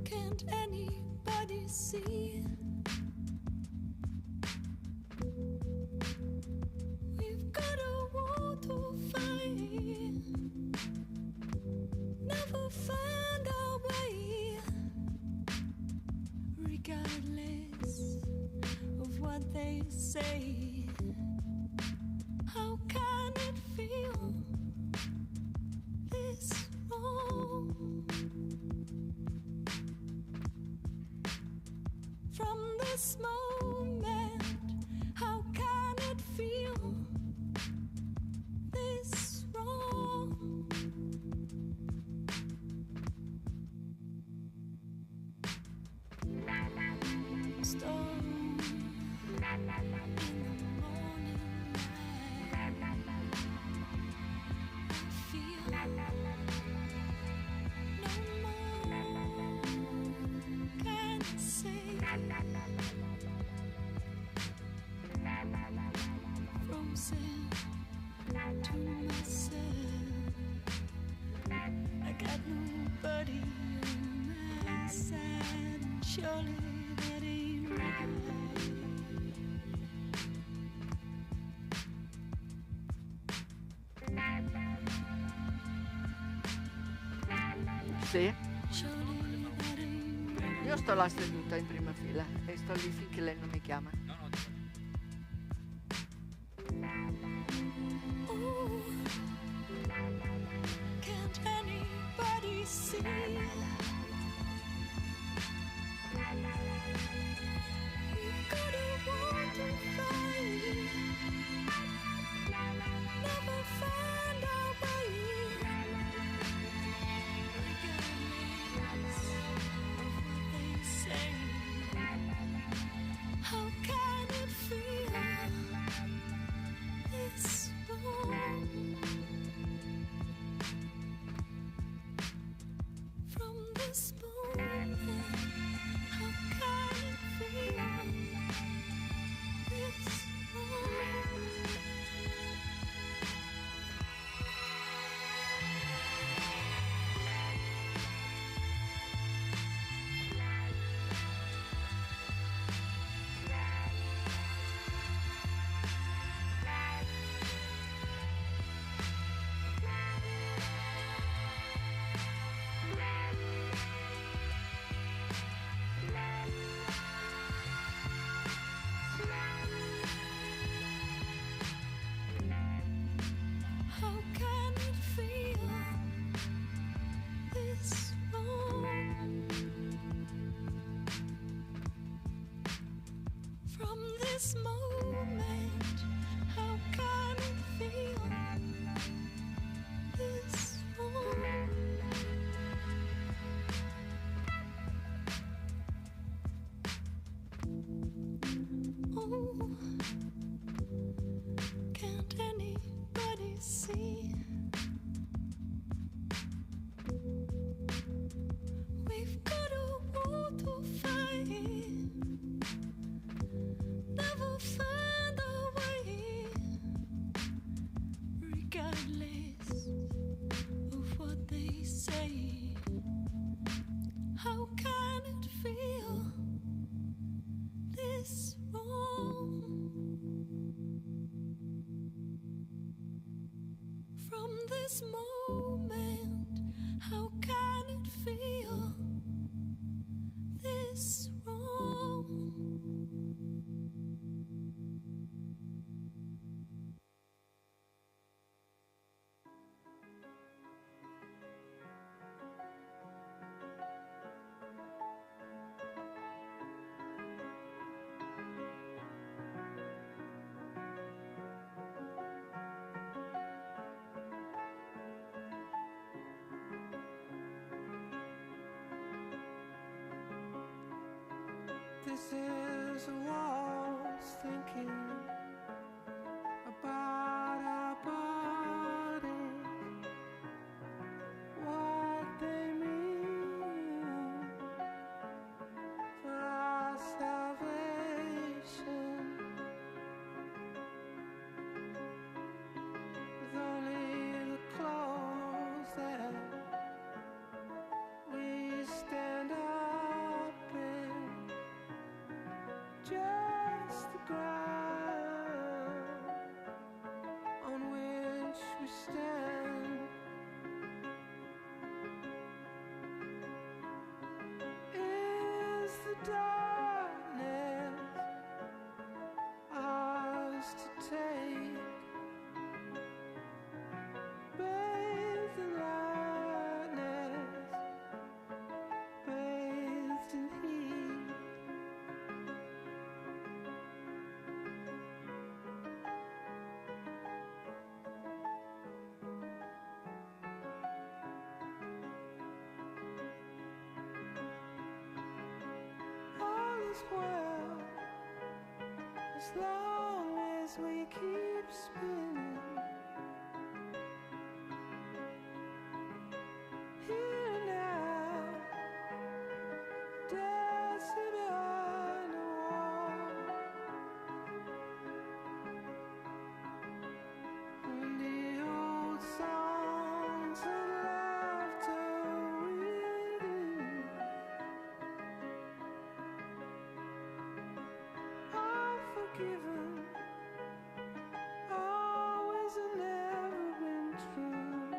Can't anybody see? We've got a war to fight. Never find our way, regardless of what they say. How can it feel this wrong? From this moment, how can it feel this wrong? Storm in the morning light. I feel no more can say. Frozen to myself, I got nobody on my side, and surely that ain't right. Sì, Surely that ain't right. io sto là seduta in prima fila e sto lì finché lei non mi chiama. Ooh, can't anybody see? We've got a war to fight. Never find our way, regardless of what they say. How can it feel this wrong? From this moment, how can it feel this wrong? How can it feel this wrong? From this moment, how can it feel this wrong? Oh, can't anybody see? We've got a war to fight. Never find our way, regardless of what they say. How can it feel this wrong? From this moment, how can it feel this wrong? This is a waltz thinking about our bodies, what they mean for our salvation. With only the clothes that we stand up in, just the ground on which we stand. Is the darkness ours to take? Bathed in lightness, bathed in heat. All is well as long as we keep spinning. Here now, dancing behind the wall. And the old songs and laughter within are forgiven. Always and never been true.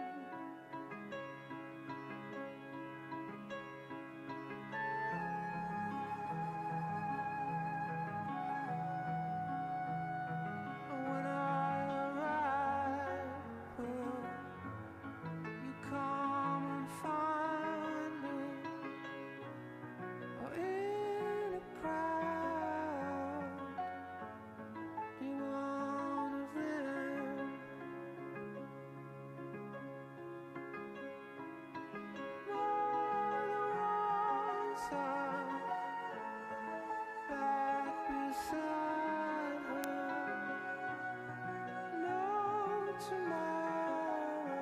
When I arrive, will you come and find me? Or in a crowd, be one of them? More than once I'm back beside her. No tomorrows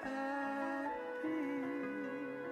at peace.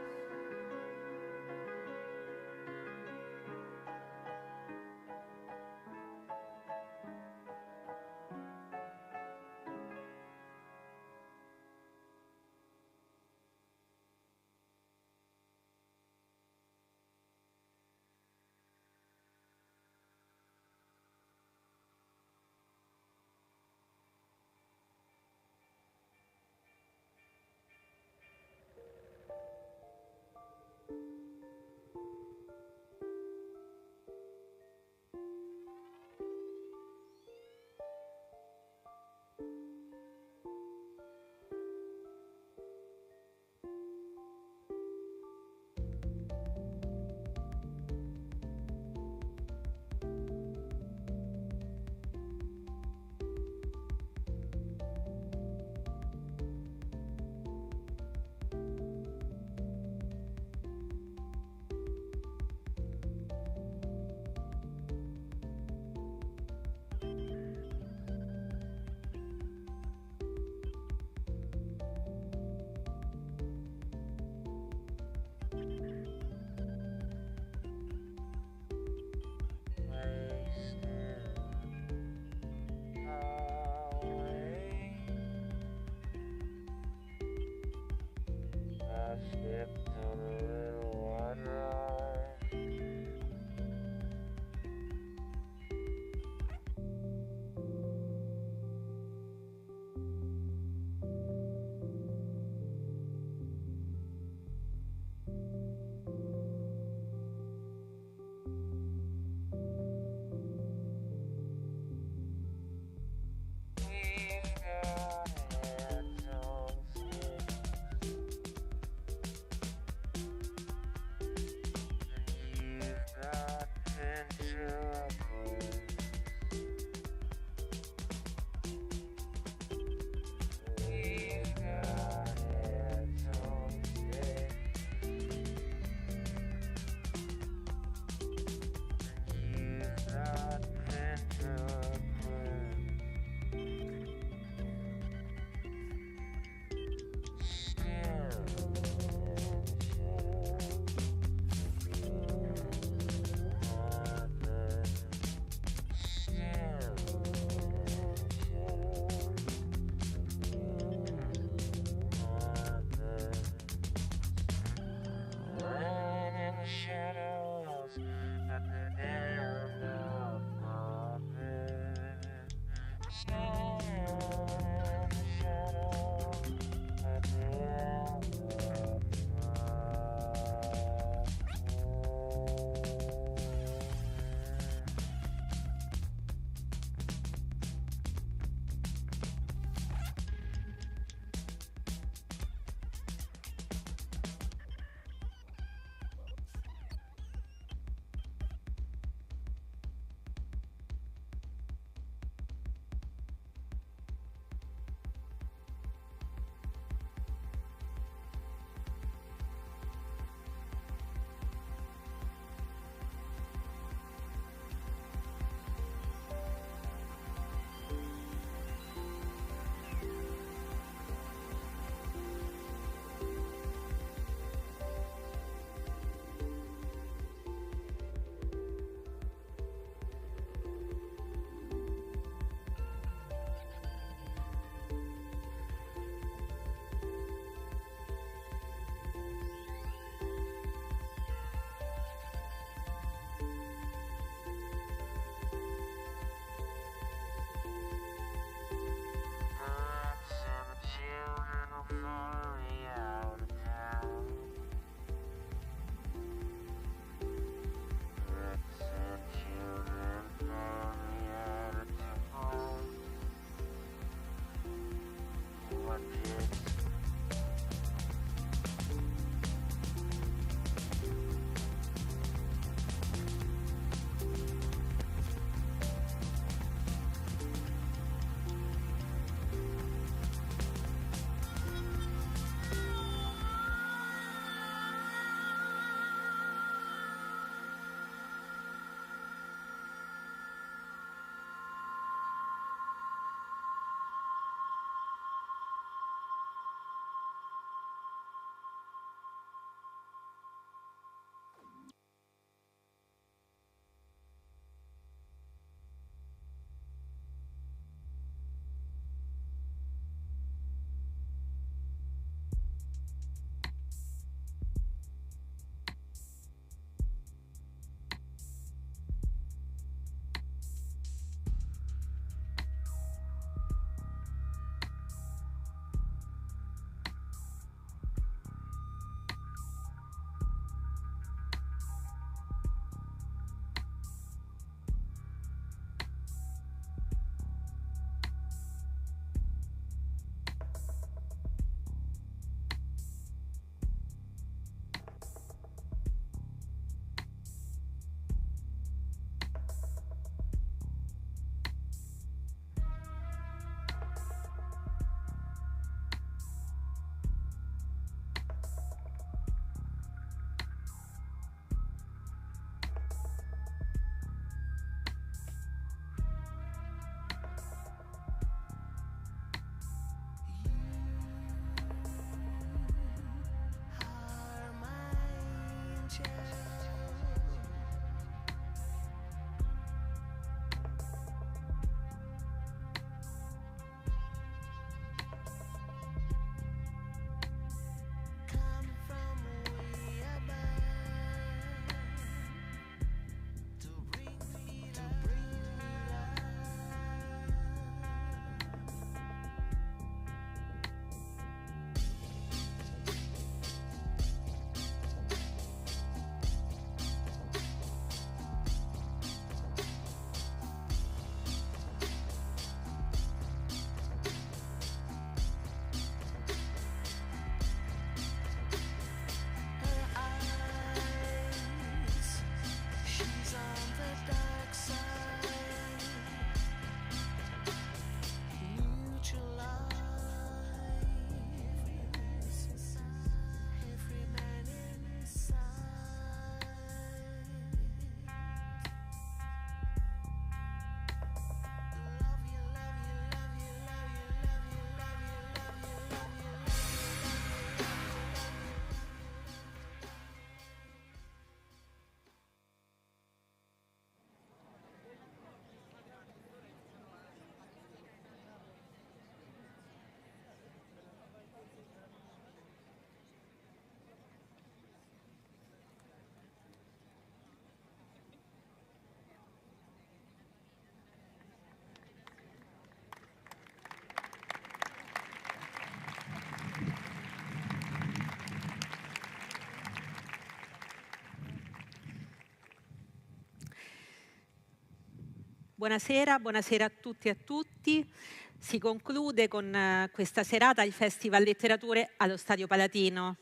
Buonasera, buonasera a tutti e a tutti. Si conclude con questa serata il Festival Letterature allo Stadio Palatino.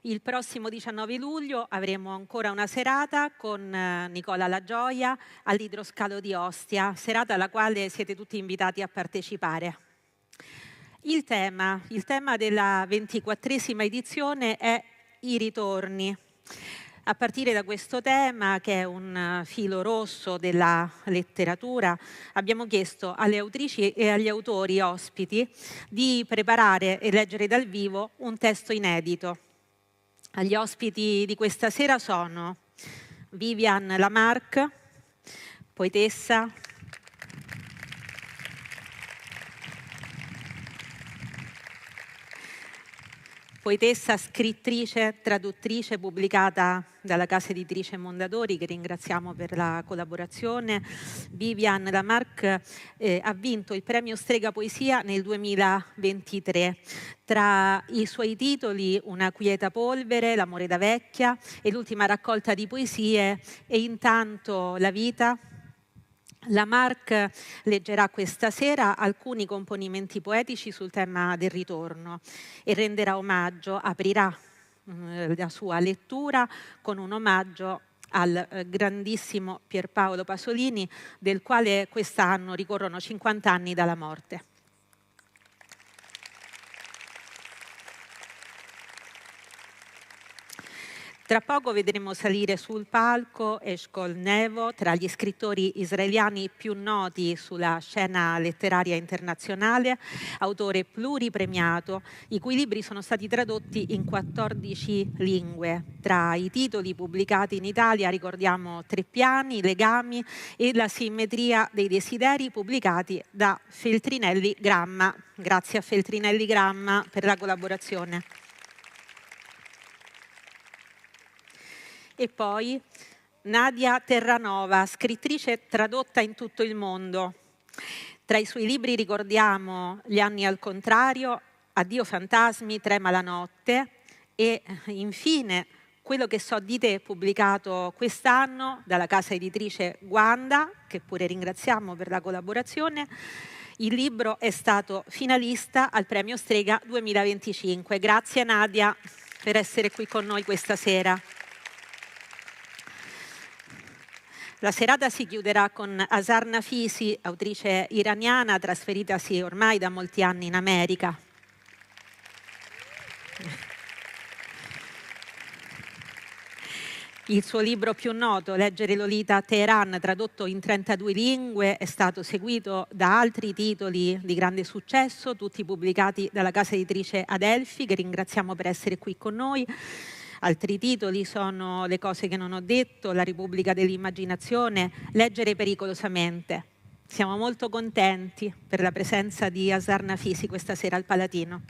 Il prossimo 19 luglio avremo ancora una serata con Nicola La Gioia all'Idroscalo di Ostia, serata alla quale siete tutti invitati a partecipare. Il tema della 24esima edizione è i ritorni. A partire da questo tema, che è un filo rosso della letteratura, abbiamo chiesto alle autrici e agli autori ospiti di preparare e leggere dal vivo un testo inedito. Gli ospiti di questa sera sono Vivian Lamarque, poetessa, scrittrice, traduttrice, pubblicata dalla casa editrice Mondadori, che ringraziamo per la collaborazione. Vivian Lamarque ha vinto il premio Strega Poesia nel 2023. Tra i suoi titoli Una quieta polvere, L'amore da vecchia e l'ultima raccolta di poesie E intanto la vita. Lamarque leggerà questa sera alcuni componimenti poetici sul tema del ritorno e renderà omaggio, aprirà la sua lettura con un omaggio al grandissimo Pierpaolo Pasolini, del quale quest'anno ricorrono 50 anni dalla morte. Tra poco vedremo salire sul palco Eshkol Nevo, tra gli scrittori israeliani più noti sulla scena letteraria internazionale, autore pluripremiato, i cui libri sono stati tradotti in 14 lingue. Tra i titoli pubblicati in Italia ricordiamo Tre piani, Legami e La simmetria dei desideri, pubblicati da Feltrinelli Gramma. Grazie a Feltrinelli Gramma per la collaborazione. E poi Nadia Terranova, scrittrice tradotta in tutto il mondo. Tra i suoi libri ricordiamo Gli anni al contrario, Addio fantasmi, Trema la notte e infine Quello che so di te, pubblicato quest'anno dalla casa editrice Guanda, che pure ringraziamo per la collaborazione. Il libro è stato finalista al premio Strega 2025. Grazie Nadia per essere qui con noi questa sera. La serata si chiuderà con Azar Nafisi, autrice iraniana trasferitasi ormai da molti anni in America. Il suo libro più noto, Leggere Lolita a Teheran, tradotto in 32 lingue, è stato seguito da altri titoli di grande successo, tutti pubblicati dalla casa editrice Adelphi, che ringraziamo per essere qui con noi. Altri titoli sono Le cose che non ho detto, La Repubblica dell'immaginazione, Leggere pericolosamente. Siamo molto contenti per la presenza di Azar Nafisi questa sera al Palatino.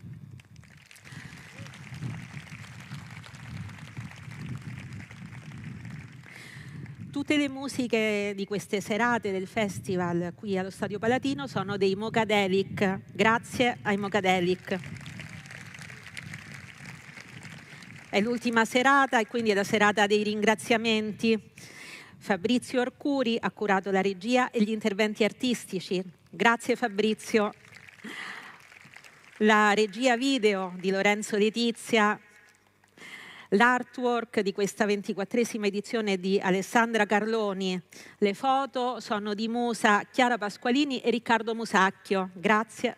Tutte le musiche di queste serate del festival qui allo Stadio Palatino sono dei Mocadelic. Grazie ai Mocadelic. È l'ultima serata e quindi è la serata dei ringraziamenti. Fabrizio Arcuri ha curato la regia e gli interventi artistici. Grazie Fabrizio. La regia video di Lorenzo Letizia. L'artwork di questa 24esima edizione di Alessandra Carloni. Le foto sono di Musa, Chiara Pasqualini e Riccardo Musacchio. Grazie.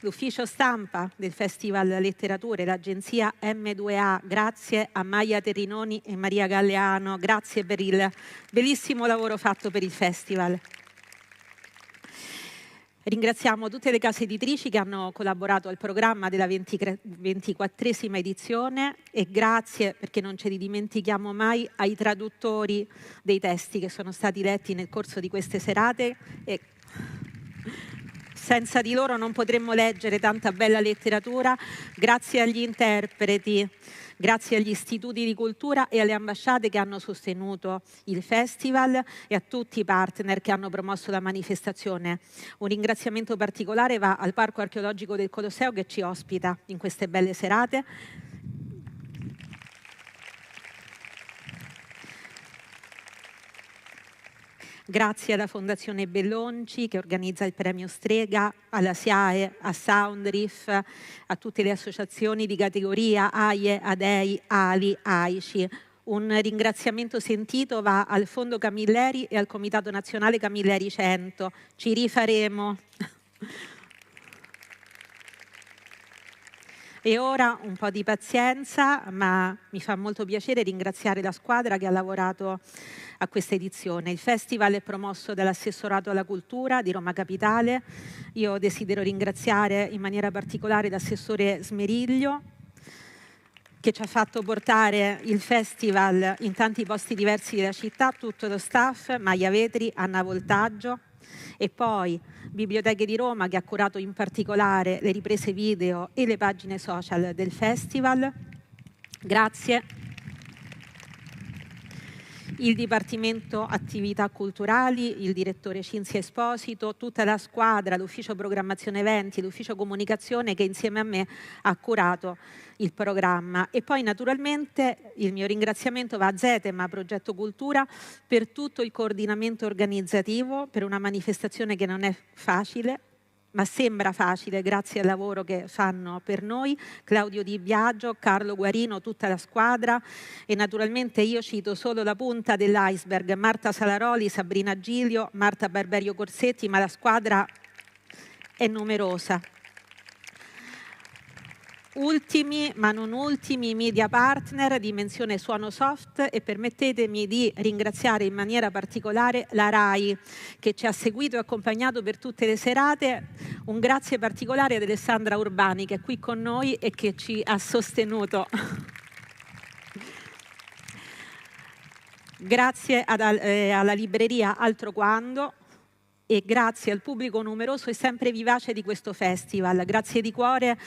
L'ufficio stampa del Festival Letterature, l'agenzia M2A, grazie a Maia Terrinoni e Maria Galleano, grazie per il bellissimo lavoro fatto per il festival. Ringraziamo tutte le case editrici che hanno collaborato al programma della 24esima edizione e grazie, perché non ce li dimentichiamo mai, ai traduttori dei testi che sono stati letti nel corso di queste serate e senza di loro non potremmo leggere tanta bella letteratura. Grazie agli interpreti, grazie agli istituti di cultura e alle ambasciate che hanno sostenuto il festival e a tutti i partner che hanno promosso la manifestazione. Un ringraziamento particolare va al Parco Archeologico del Colosseo che ci ospita in queste belle serate. Grazie alla Fondazione Bellonci che organizza il premio Strega, alla SIAE, a Soundriff, a tutte le associazioni di categoria, AIE, ADEI, ALI, AICI. Un ringraziamento sentito va al Fondo Camilleri e al Comitato Nazionale Camilleri 100. Ci rifaremo. E ora un po' di pazienza, ma mi fa molto piacere ringraziare la squadra che ha lavorato a questa edizione. Il festival è promosso dall'Assessorato alla Cultura di Roma Capitale. Io desidero ringraziare in maniera particolare l'assessore Smeriglio, che ci ha fatto portare il festival in tanti posti diversi della città, tutto lo staff, Maia Vetri, Anna Voltaggio, e poi Biblioteche di Roma che ha curato in particolare le riprese video e le pagine social del festival. Grazie. Il Dipartimento Attività Culturali, il direttore Cinzia Esposito, tutta la squadra, l'ufficio programmazione eventi, l'ufficio comunicazione che insieme a me ha curato il programma. E poi naturalmente il mio ringraziamento va a Zètema Progetto Cultura per tutto il coordinamento organizzativo, per una manifestazione che non è facile, ma sembra facile grazie al lavoro che fanno per noi, Claudio Di Biagio, Carlo Guarino, tutta la squadra, e naturalmente io cito solo la punta dell'iceberg, Marta Salaroli, Sabrina Giglio, Marta Barberio Corsetti, ma la squadra è numerosa. Ultimi, ma non ultimi, media partner, dimensione suono soft, e permettetemi di ringraziare in maniera particolare la RAI che ci ha seguito e accompagnato per tutte le serate. Un grazie particolare ad Alessandra Urbani che è qui con noi e che ci ha sostenuto. Grazie alla libreria Altro Quando e grazie al pubblico numeroso e sempre vivace di questo festival. Grazie di cuore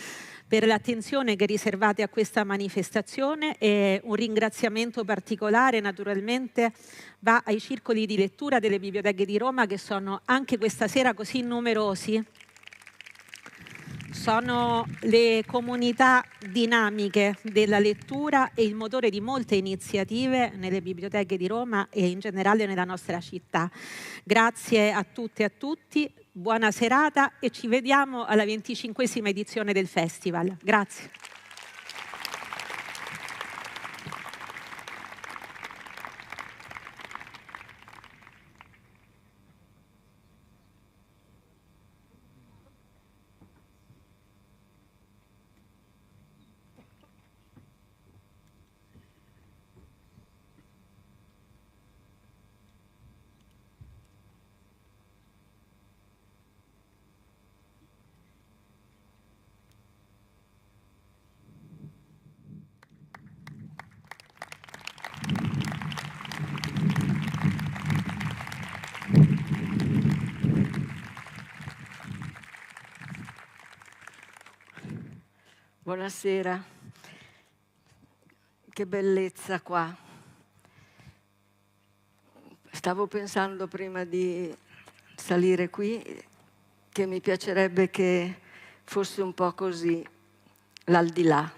per l'attenzione che riservate a questa manifestazione, e un ringraziamento particolare naturalmente va ai circoli di lettura delle biblioteche di Roma che sono anche questa sera così numerosi. Sono le comunità dinamiche della lettura e il motore di molte iniziative nelle biblioteche di Roma e in generale nella nostra città. Grazie a tutte e a tutti. Buona serata e ci vediamo alla 25esima edizione del festival. Grazie. Buonasera, che bellezza qua. Stavo pensando prima di salire qui che mi piacerebbe che fosse un po' così l'aldilà.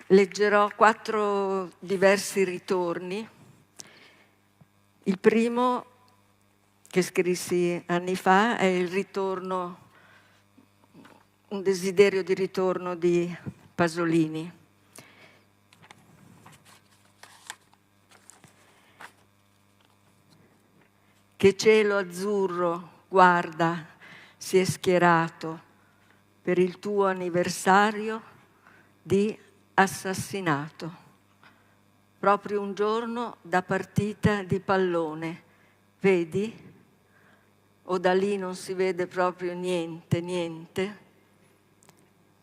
Leggerò 4 diversi ritorni. Il primo, che scrissi anni fa, è il ritorno, un desiderio di ritorno di Pasolini. Che cielo azzurro, guarda, si è schierato per il tuo anniversario di assassinato. Proprio un giorno da partita di pallone, vedi? O da lì non si vede proprio niente, niente?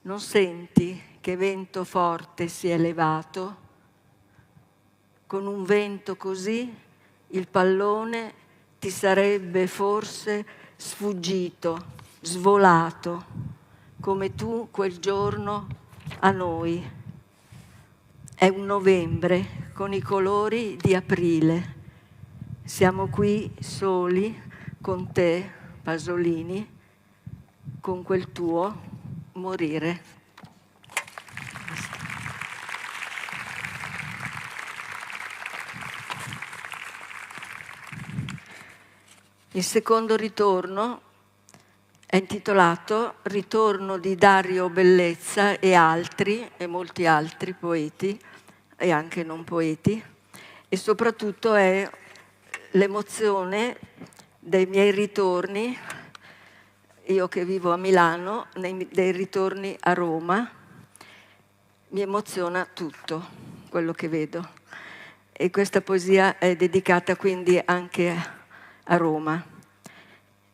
Non senti che vento forte si è levato? Con un vento così il pallone ti sarebbe forse sfuggito, svolato, come tu quel giorno a noi. È un novembre con i colori di aprile. Siamo qui soli con te, Pasolini, con quel tuo morire. Il secondo ritorno è intitolato Ritorno di Dario Bellezza e altri, e molti altri poeti, e anche non poeti, e soprattutto è l'emozione dei miei ritorni, io che vivo a Milano, dei ritorni a Roma. Mi emoziona tutto quello che vedo. E questa poesia è dedicata quindi anche a Roma.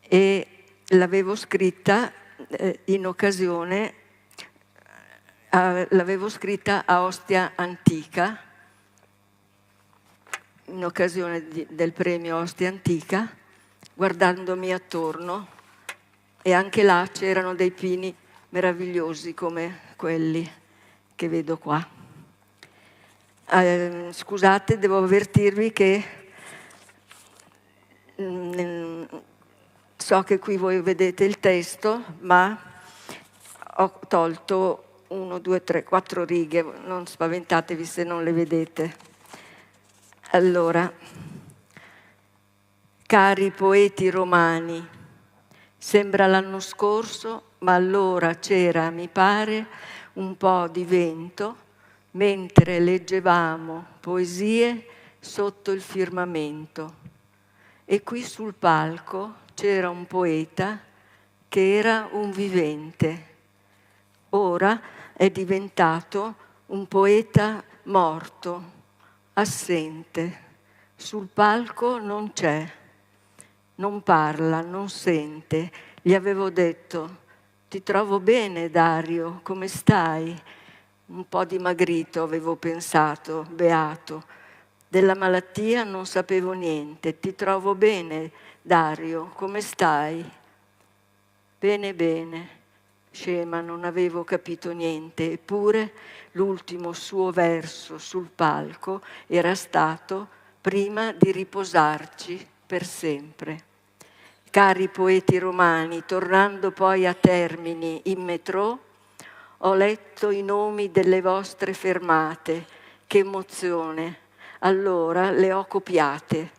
E l'avevo scritta in occasione, l'avevo scritta a Ostia Antica, in occasione del premio Ostia Antica, guardandomi attorno, e anche là c'erano dei pini meravigliosi come quelli che vedo qua. Scusate, devo avvertirvi che so che qui voi vedete il testo, ma ho tolto 1, 2, 3, 4 righe, non spaventatevi se non le vedete. Allora, cari poeti romani, sembra l'anno scorso, ma allora c'era, mi pare, un po' di vento mentre leggevamo poesie sotto il firmamento. E qui sul palco c'era un poeta che era un vivente. Ora è diventato un poeta morto, assente. Sul palco non c'è, non parla, non sente. Gli avevo detto: ti trovo bene, Dario, come stai? Un po' dimagrito, avevo pensato, beato. Della malattia non sapevo niente. Ti trovo bene, Dario, come stai? Bene, bene. Scema, non avevo capito niente. Eppure l'ultimo suo verso sul palco era stato prima di riposarci per sempre. Cari poeti romani, tornando poi a Termini in metro, ho letto i nomi delle vostre fermate. Che emozione! Allora le ho copiate.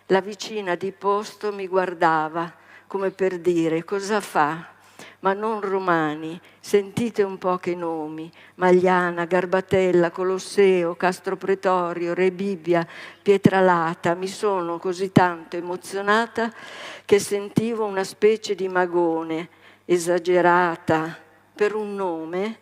La vicina di posto mi guardava come per dire: cosa fa? Ma non romani, sentite un po' che nomi: Magliana, Garbatella, Colosseo, Castro Pretorio, Re Bibbia, Pietralata. Mi sono così tanto emozionata che sentivo una specie di magone, esagerata, per un nome,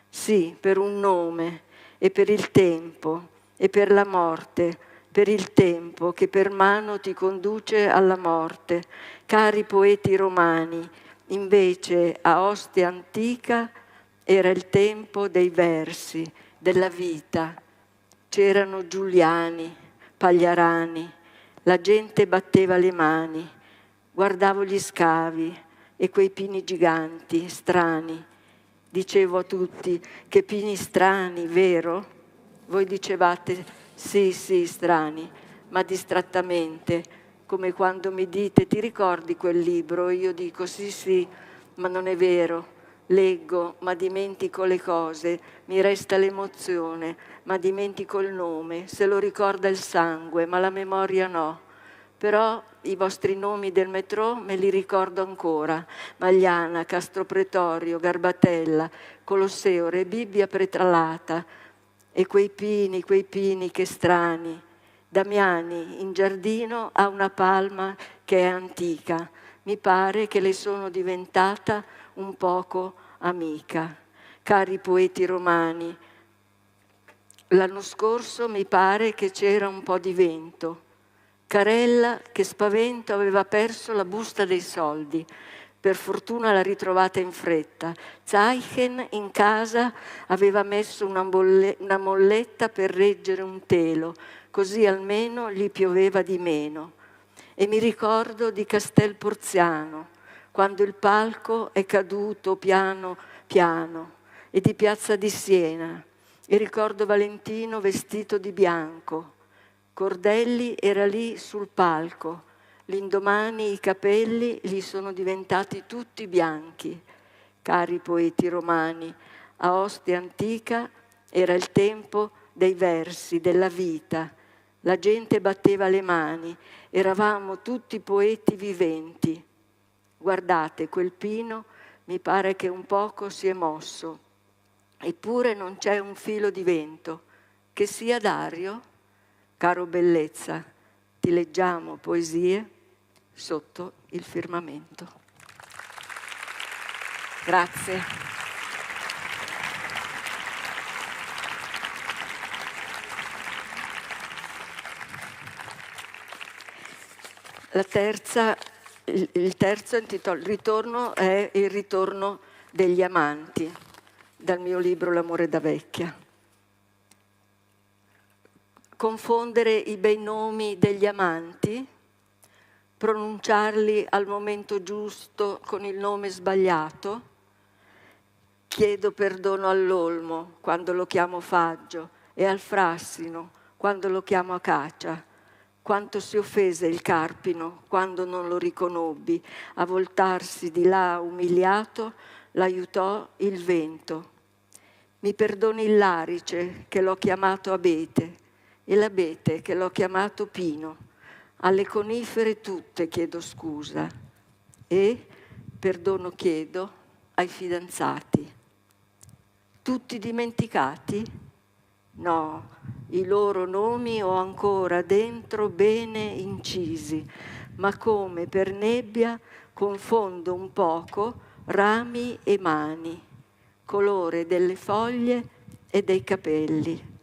sì, per un nome, e per il tempo, e per la morte, per il tempo che per mano ti conduce alla morte. Cari poeti romani, invece a Ostia Antica era il tempo dei versi, della vita. C'erano Giuliani, Pagliarani, la gente batteva le mani, guardavo gli scavi e quei pini giganti, strani. Dicevo a tutti: che pini strani, vero? Voi dicevate sì, sì, strani, ma distrattamente, come quando mi dite: ti ricordi quel libro? Io dico sì, sì, ma non è vero. Leggo, ma dimentico le cose, mi resta l'emozione, ma dimentico il nome, se lo ricorda il sangue, ma la memoria no. Però i vostri nomi del metro me li ricordo ancora: Magliana, Castro Pretorio, Garbatella, Colosseo, Re Bibbia, Pietralata. E quei pini che strani. Damiani in giardino ha una palma che è antica. Mi pare che le sono diventata un poco amica. Cari poeti romani, l'anno scorso mi pare che c'era un po' di vento. Carella, che spavento, aveva perso la busta dei soldi. Per fortuna l'ha ritrovata in fretta. Zeichen in casa aveva messo una molletta per reggere un telo, così almeno gli pioveva di meno. E mi ricordo di Castel Porziano, quando il palco è caduto piano piano, e di Piazza di Siena. E ricordo Valentino vestito di bianco. Cordelli era lì sul palco. L'indomani i capelli gli sono diventati tutti bianchi. Cari poeti romani, a Ostia Antica era il tempo dei versi, della vita. La gente batteva le mani, eravamo tutti poeti viventi. Guardate, quel pino mi pare che un poco si è mosso, eppure non c'è un filo di vento. Che sia Dario? Caro bellezza, ti leggiamo poesie sotto il firmamento. Grazie. La terza, il terzo ritorno è il ritorno degli amanti, dal mio libro L'amore da vecchia. Confondere i bei nomi degli amanti, pronunciarli al momento giusto con il nome sbagliato. Chiedo perdono all'olmo quando lo chiamo faggio e al frassino quando lo chiamo acacia. Quanto si offese il carpino quando non lo riconobbi, a voltarsi di là umiliato l'aiutò il vento. Mi perdoni il larice che l'ho chiamato abete e l'abete che l'ho chiamato pino. Alle conifere tutte chiedo scusa e perdono chiedo ai fidanzati. Tutti dimenticati? No, i loro nomi ho ancora dentro bene incisi, ma come per nebbia confondo un poco rami e mani, colore delle foglie e dei capelli.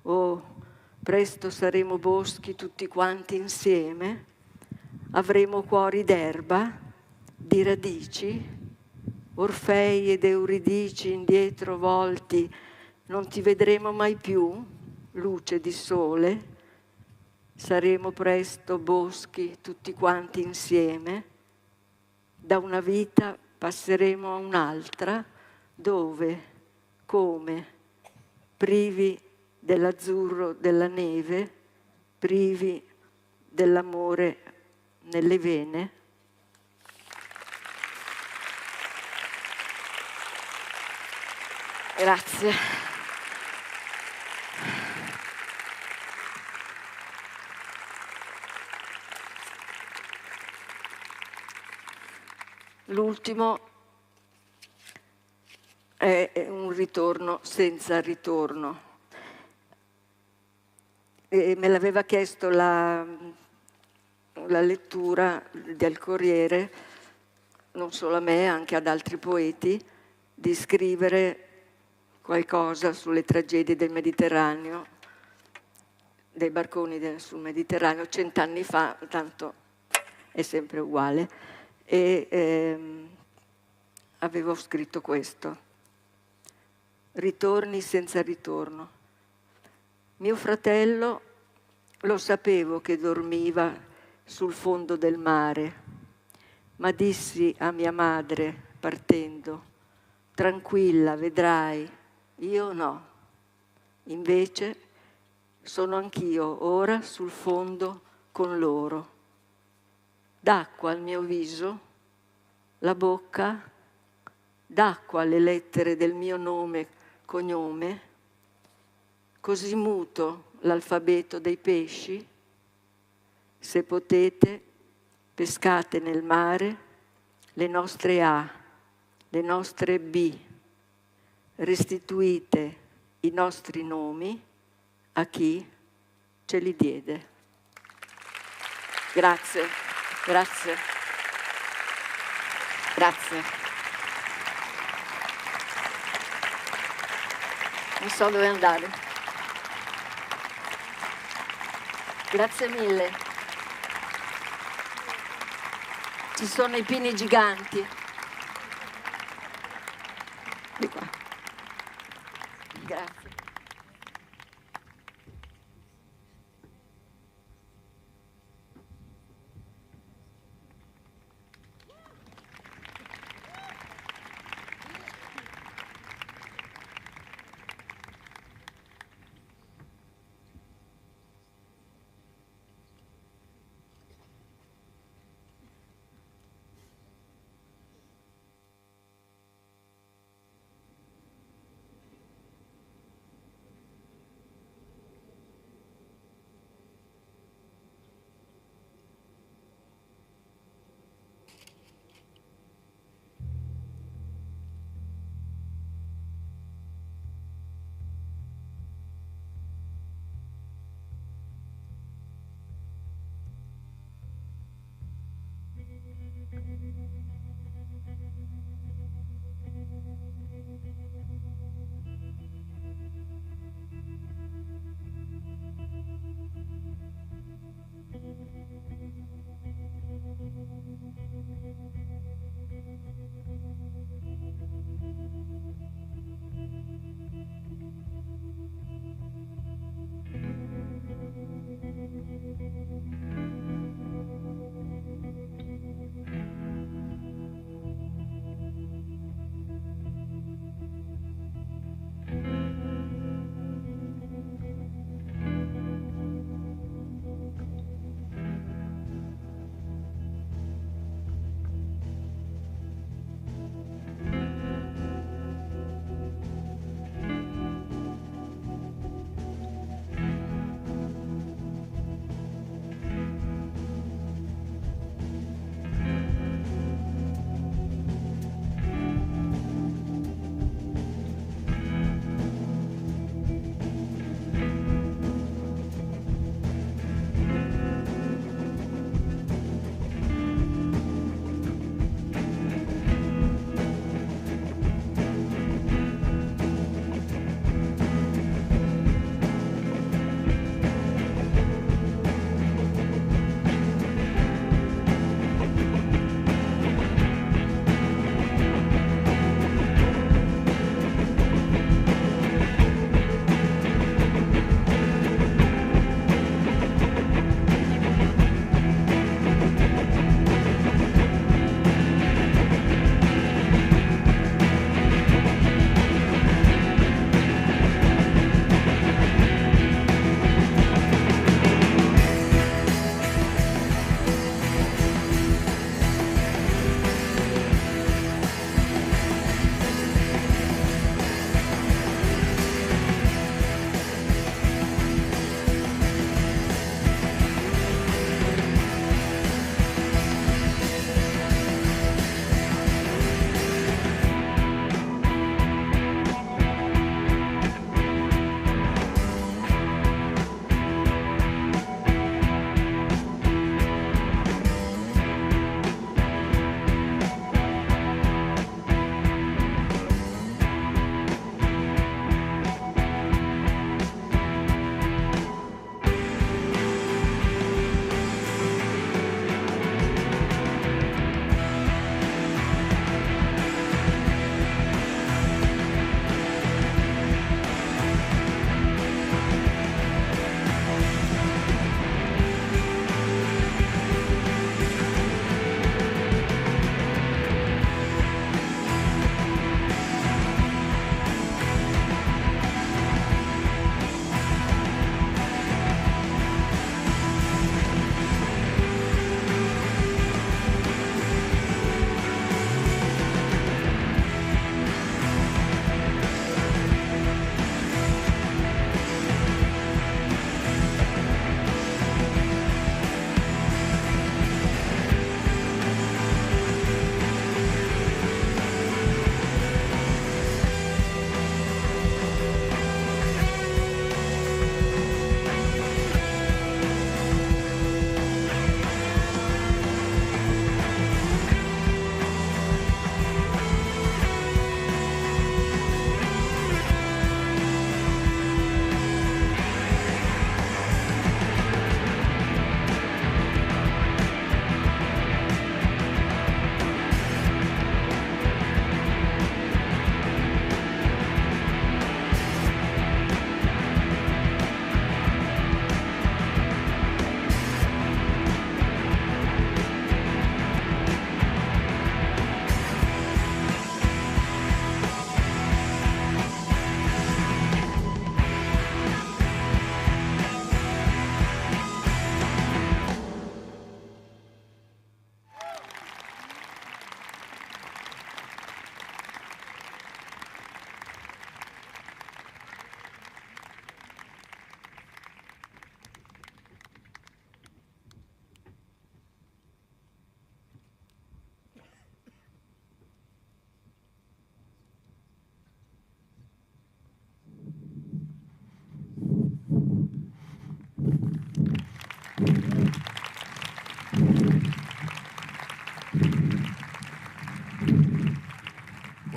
Oh, presto saremo boschi tutti quanti insieme? Avremo cuori d'erba, di radici? Orfei ed Euridici indietro volti, non ti vedremo mai più, luce di sole? Saremo presto boschi tutti quanti insieme? Da una vita passeremo a un'altra, dove, come, privi dell'azzurro della neve, privi dell'amore nelle vene? Grazie. L'ultimo è un ritorno senza ritorno. E me l'aveva chiesto la lettura del Corriere, non solo a me, anche ad altri poeti, di scrivere qualcosa sulle tragedie del Mediterraneo, dei barconi sul Mediterraneo, 100 anni fa, tanto è sempre uguale. E avevo scritto questo: ritorni senza ritorno. Mio fratello lo sapevo che dormiva sul fondo del mare, ma dissi a mia madre partendo: tranquilla, vedrai, io no. Invece sono anch'io ora sul fondo con loro. D'acqua al mio viso, la bocca, d'acqua le lettere del mio nome, cognome, così muto l'alfabeto dei pesci. Se potete, pescate nel mare le nostre A, le nostre B, restituite i nostri nomi a chi ce li diede. Grazie. Grazie. Grazie. Non so dove andare. Grazie mille. Ci sono i pini giganti. Di qua. Grazie.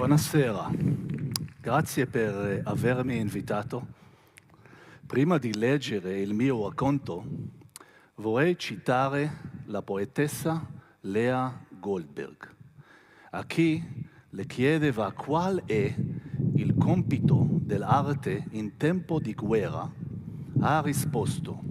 Buonasera, grazie per avermi invitato. Prima di leggere il mio racconto, vorrei citare la poetessa Lea Goldberg, a chi le chiedeva qual è il compito dell'arte in tempo di guerra, ha risposto: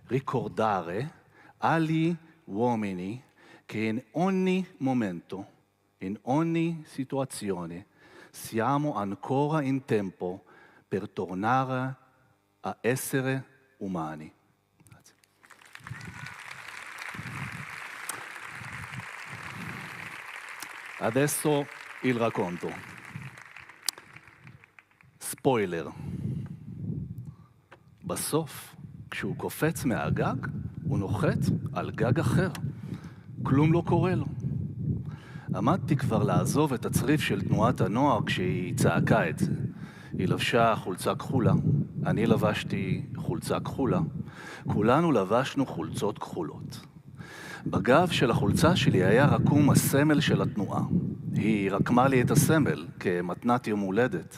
ricordare agli uomini che in ogni momento, in ogni situazione, siamo ancora in tempo per tornare a essere umani. Grazie. Adesso il racconto. ספוילר. בסוף, כשהוא קופץ מהגג, הוא נוחת על גג אחר. כלום לא קורה לו. עמדתי כבר לעזוב את הצריף של תנועת הנוער כשהיא צעקה את זה. היא לבשה חולצה כחולה, אני לבשתי חולצה כחולה, כולנו לבשנו חולצות כחולות. בגב של החולצה שלי היה רקום הסמל של התנועה. היא רקמה לי את הסמל כמתנת יום הולדת.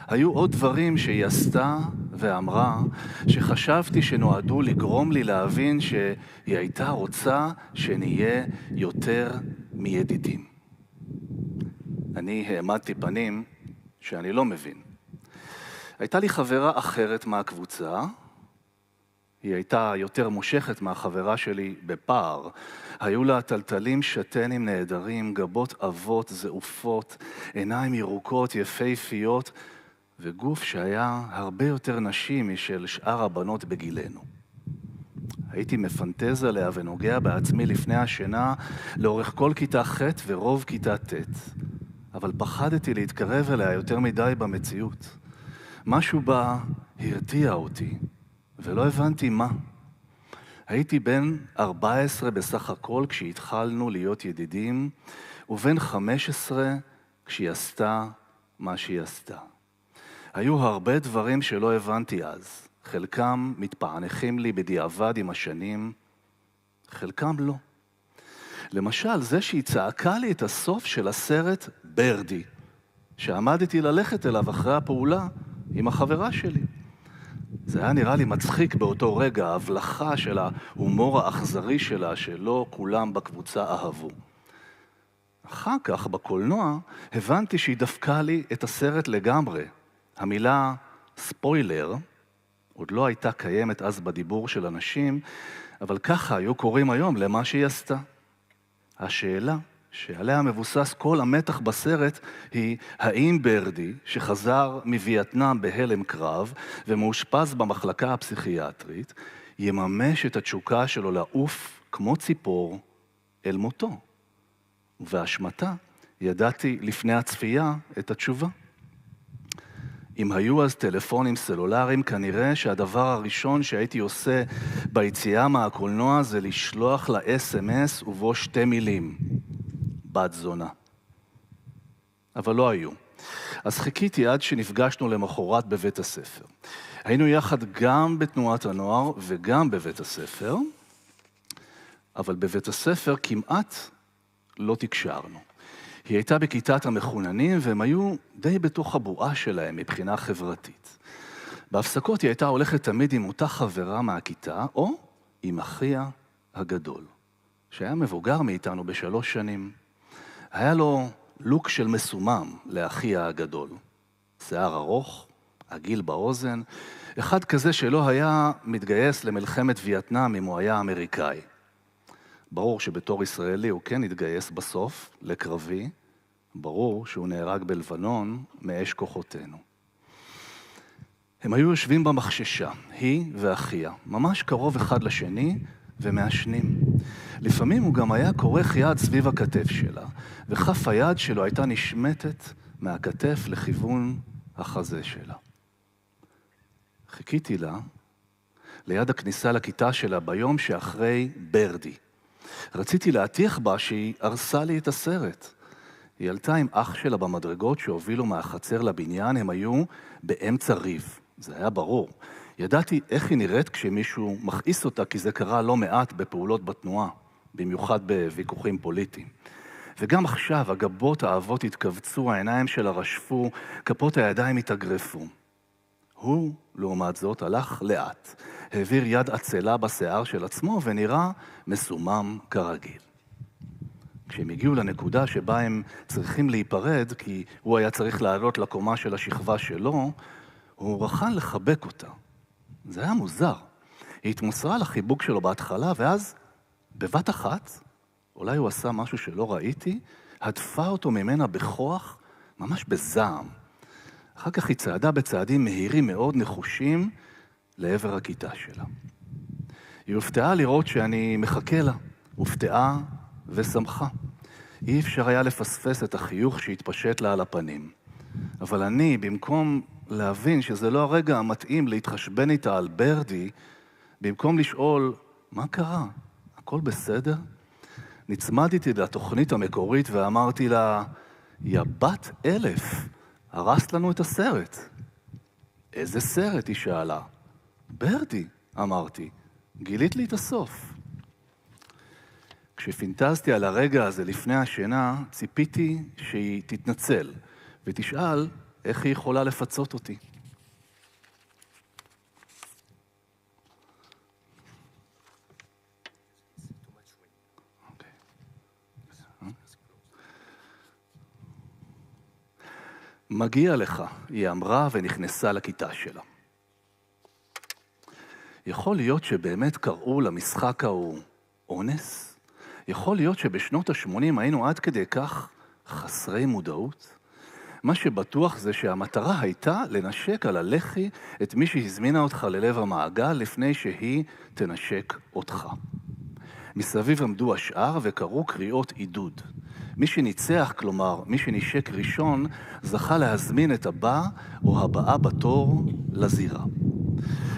היו עוד דברים שהיא עשתה ואמרה שחשבתי שנועדו לגרום לי להבין שהיא הייתה רוצה שנהיה יותר מידידים. אני העמדתי פנים שאני לא מבין. הייתה לי חברה אחרת מהקבוצה, היא הייתה יותר מושכת מהחברה שלי בפער. היו לה טלטלים שטנים נהדרים, גבות אבות זעופות, עיניים ירוקות יפהפיות, וגוף שהיה הרבה יותר נשי משל שאר הבנות בגילנו. הייתי מפנטז עליה ונוגע בעצמי לפני השינה לאורך כל כיתה ח' ורוב כיתה ט', אבל פחדתי להתקרב אליה יותר מדי במציאות. משהו בה הרתיע אותי, ולא הבנתי מה. הייתי בן 14 בסך הכל כשהתחלנו להיות ידידים, ובן 15 כשהיא עשתה מה שהיא עשתה. היו הרבה דברים שלא הבנתי אז. חלקם מתפענחים לי בדיעבד עם השנים, חלקם לא. למשל, זה שהיא צעקה לי את הסוף של הסרט ברדי, שעמדתי ללכת אליו אחרי הפעולה עם החברה שלי. זה היה נראה לי מצחיק באותו רגע, ההבלחה של ההומור האכזרי שלה, שלא כולם בקבוצה אהבו. אחר כך, בקולנוע, הבנתי שהיא דפקה לי את הסרט לגמרי. המילה ספוילר עוד לא הייתה קיימת אז בדיבור של אנשים, אבל ככה היו קוראים היום למה שהיא עשתה. השאלה שעליה מבוסס כל המתח בסרט היא האם ברדי, שחזר מווייטנאם בהלם קרב ומאושפז במחלקה הפסיכיאטרית, יממש את התשוקה שלו לעוף כמו ציפור אל מותו. ובהשמטה ידעתי לפני הצפייה את התשובה. אם היו אז טלפונים סלולריים, כנראה שהדבר הראשון שהייתי עושה ביציאה מהקולנוע זה לשלוח לה SMS ובו 2 מילים, בת זונה. אבל לא היו. אז חיכיתי עד שנפגשנו למחרת בבית הספר. היינו יחד גם בתנועת הנוער וגם בבית הספר, אבל בבית הספר כמעט לא תקשרנו. היא הייתה בכיתת המחוננים, והם היו די בתוך הבועה שלהם מבחינה חברתית. בהפסקות היא הייתה הולכת תמיד עם אותה חברה מהכיתה, או עם אחיה הגדול, שהיה מבוגר מאיתנו ב3 שנים. היה לו לוק של מסומם לאחיה הגדול. שיער ארוך, עגיל באוזן, אחד כזה שלא היה מתגייס למלחמת וייטנאם אם הוא היה אמריקאי. ברור שבתור ישראלי הוא כן התגייס בסוף לקרבי, ברור שהוא נהרג בלבנון מאש כוחותינו. הם היו יושבים במחששה, היא ואחיה, ממש קרוב אחד לשני ומעשנים. לפעמים הוא גם היה כורך יד סביב הכתף שלה, וכף היד שלו הייתה נשמטת מהכתף לכיוון החזה שלה. חיכיתי לה ליד הכניסה לכיתה שלה ביום שאחרי ברדי. רציתי להטיח בה שהיא הרסה לי את הסרט. היא עלתה עם אח שלה במדרגות שהובילו מהחצר לבניין, הם היו באמצע ריב. זה היה ברור. ידעתי איך היא נראית כשמישהו מכעיס אותה, כי זה קרה לא מעט בפעולות בתנועה, במיוחד בוויכוחים פוליטיים. וגם עכשיו הגבות האבות התכווצו, העיניים שלה רשפו, כפות הידיים התאגרפו. הוא, לעומת זאת, הלך לאט, העביר יד עצלה בשיער של עצמו ונראה מסומם כרגיל. כשהם הגיעו לנקודה שבה הם צריכים להיפרד, כי הוא היה צריך לעלות לקומה של השכבה שלו, הוא רחן לחבק אותה. זה היה מוזר. היא התמסרה לחיבוק שלו בהתחלה, ואז בבת אחת, אולי הוא עשה משהו שלא ראיתי, הדפה אותו ממנה בכוח, ממש בזעם. אחר כך היא צעדה בצעדים מהירים מאוד נחושים לעבר הכיתה שלה. היא הופתעה לראות שאני מחכה לה, הופתעה ושמחה. אי אפשר היה לפספס את החיוך שהתפשט לה על הפנים. אבל אני, במקום להבין שזה לא הרגע המתאים להתחשבן איתה על ברדי, במקום לשאול, מה קרה? הכל בסדר? נצמדתי לתוכנית המקורית ואמרתי לה, יא בת 1000, הרסת לנו את הסרט. איזה סרט? היא שאלה. ברדי, אמרתי, גילית לי את הסוף. כשפינטזתי על הרגע הזה לפני השינה, ציפיתי שהיא תתנצל ותשאל איך היא יכולה לפצות אותי. מגיע לך, היא אמרה ונכנסה לכיתה שלה. יכול להיות שבאמת קראו למשחק ההוא אונס? יכול להיות שבשנות ה-80 היינו עד כדי כך חסרי מודעות? מה שבטוח זה שהמטרה הייתה לנשק על הלחי את מי שהזמינה אותך ללב המעגל לפני שהיא תנשק אותך. מסביב עמדו השאר וקראו קריאות עידוד. מי שניצח, כלומר, מי שנשק ראשון, זכה להזמין את הבא או הבאה בתור לזירה.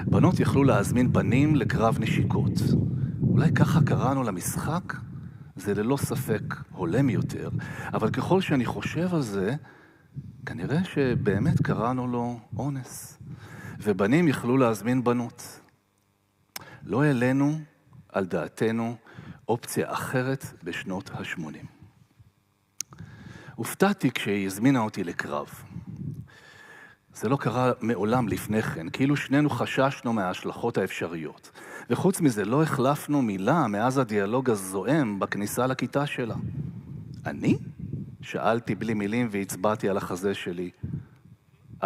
בנות יכלו להזמין בנים לקרב נשיקות. אולי ככה קראנו למשחק? זה ללא ספק הולם יותר, אבל ככל שאני חושב על זה, כנראה שבאמת קראנו לו אונס. ובנים יכלו להזמין בנות. לא העלינו על דעתנו אופציה אחרת בשנות ה-80. הופתעתי כשהיא הזמינה אותי לקרב. זה לא קרה מעולם לפני כן, כאילו שנינו חששנו מההשלכות האפשריות. וחוץ מזה לא החלפנו מילה מאז הדיאלוג הזועם בכניסה לכיתה שלה. אני? שאלתי בלי מילים והצבעתי על החזה שלי.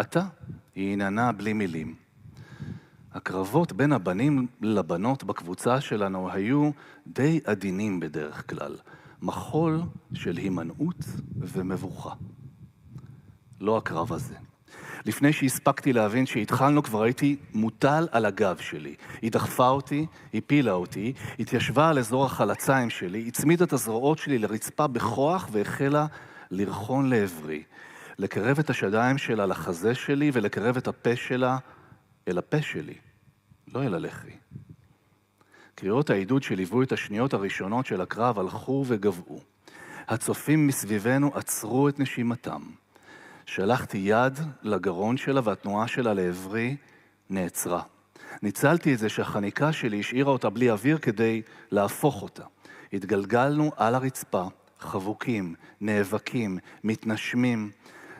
אתה? היא עננה בלי מילים. הקרבות בין הבנים לבנות בקבוצה שלנו היו די עדינים בדרך כלל. מחול של הימנעות ומבוכה. לא הקרב הזה. לפני שהספקתי להבין שהתחלנו כבר הייתי מוטל על הגב שלי. היא דחפה אותי, הפילה אותי, התיישבה על אזור החלציים שלי, הצמידה את הזרועות שלי לרצפה בכוח והחלה לרחון לעברי. לקרב את השדיים שלה לחזה שלי ולקרב את הפה שלה אל הפה שלי, לא אל הלחי. קריאות העידוד שליוו את השניות הראשונות של הקרב הלכו וגבעו. הצופים מסביבנו עצרו את נשימתם. שלחתי יד לגרון שלה והתנועה שלה לעברי נעצרה. ניצלתי את זה שהחניקה שלי השאירה אותה בלי אוויר כדי להפוך אותה. התגלגלנו על הרצפה, חבוקים, נאבקים, מתנשמים.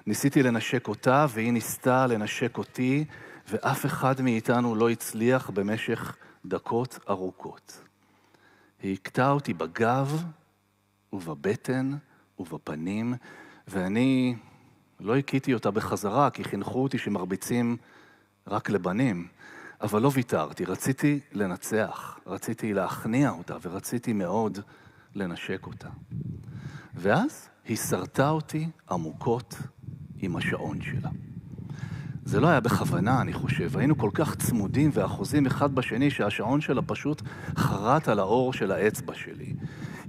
ניסיתי לנשק אותה והיא ניסתה לנשק אותי, ואף אחד מאיתנו לא הצליח במשך דקות ארוכות. היא הכתה אותי בגב ובבטן ובפנים, ואני לא הכיתי אותה בחזרה, כי חינכו אותי שמרביצים רק לבנים. אבל לא ויתרתי, רציתי לנצח, רציתי להכניע אותה, ורציתי מאוד לנשק אותה. ואז היא שרתה אותי עמוקות עם השעון שלה. זה לא היה בכוונה, אני חושב. היינו כל כך צמודים ואחוזים אחד בשני שהשעון שלה פשוט חרט על האור של האצבע שלי.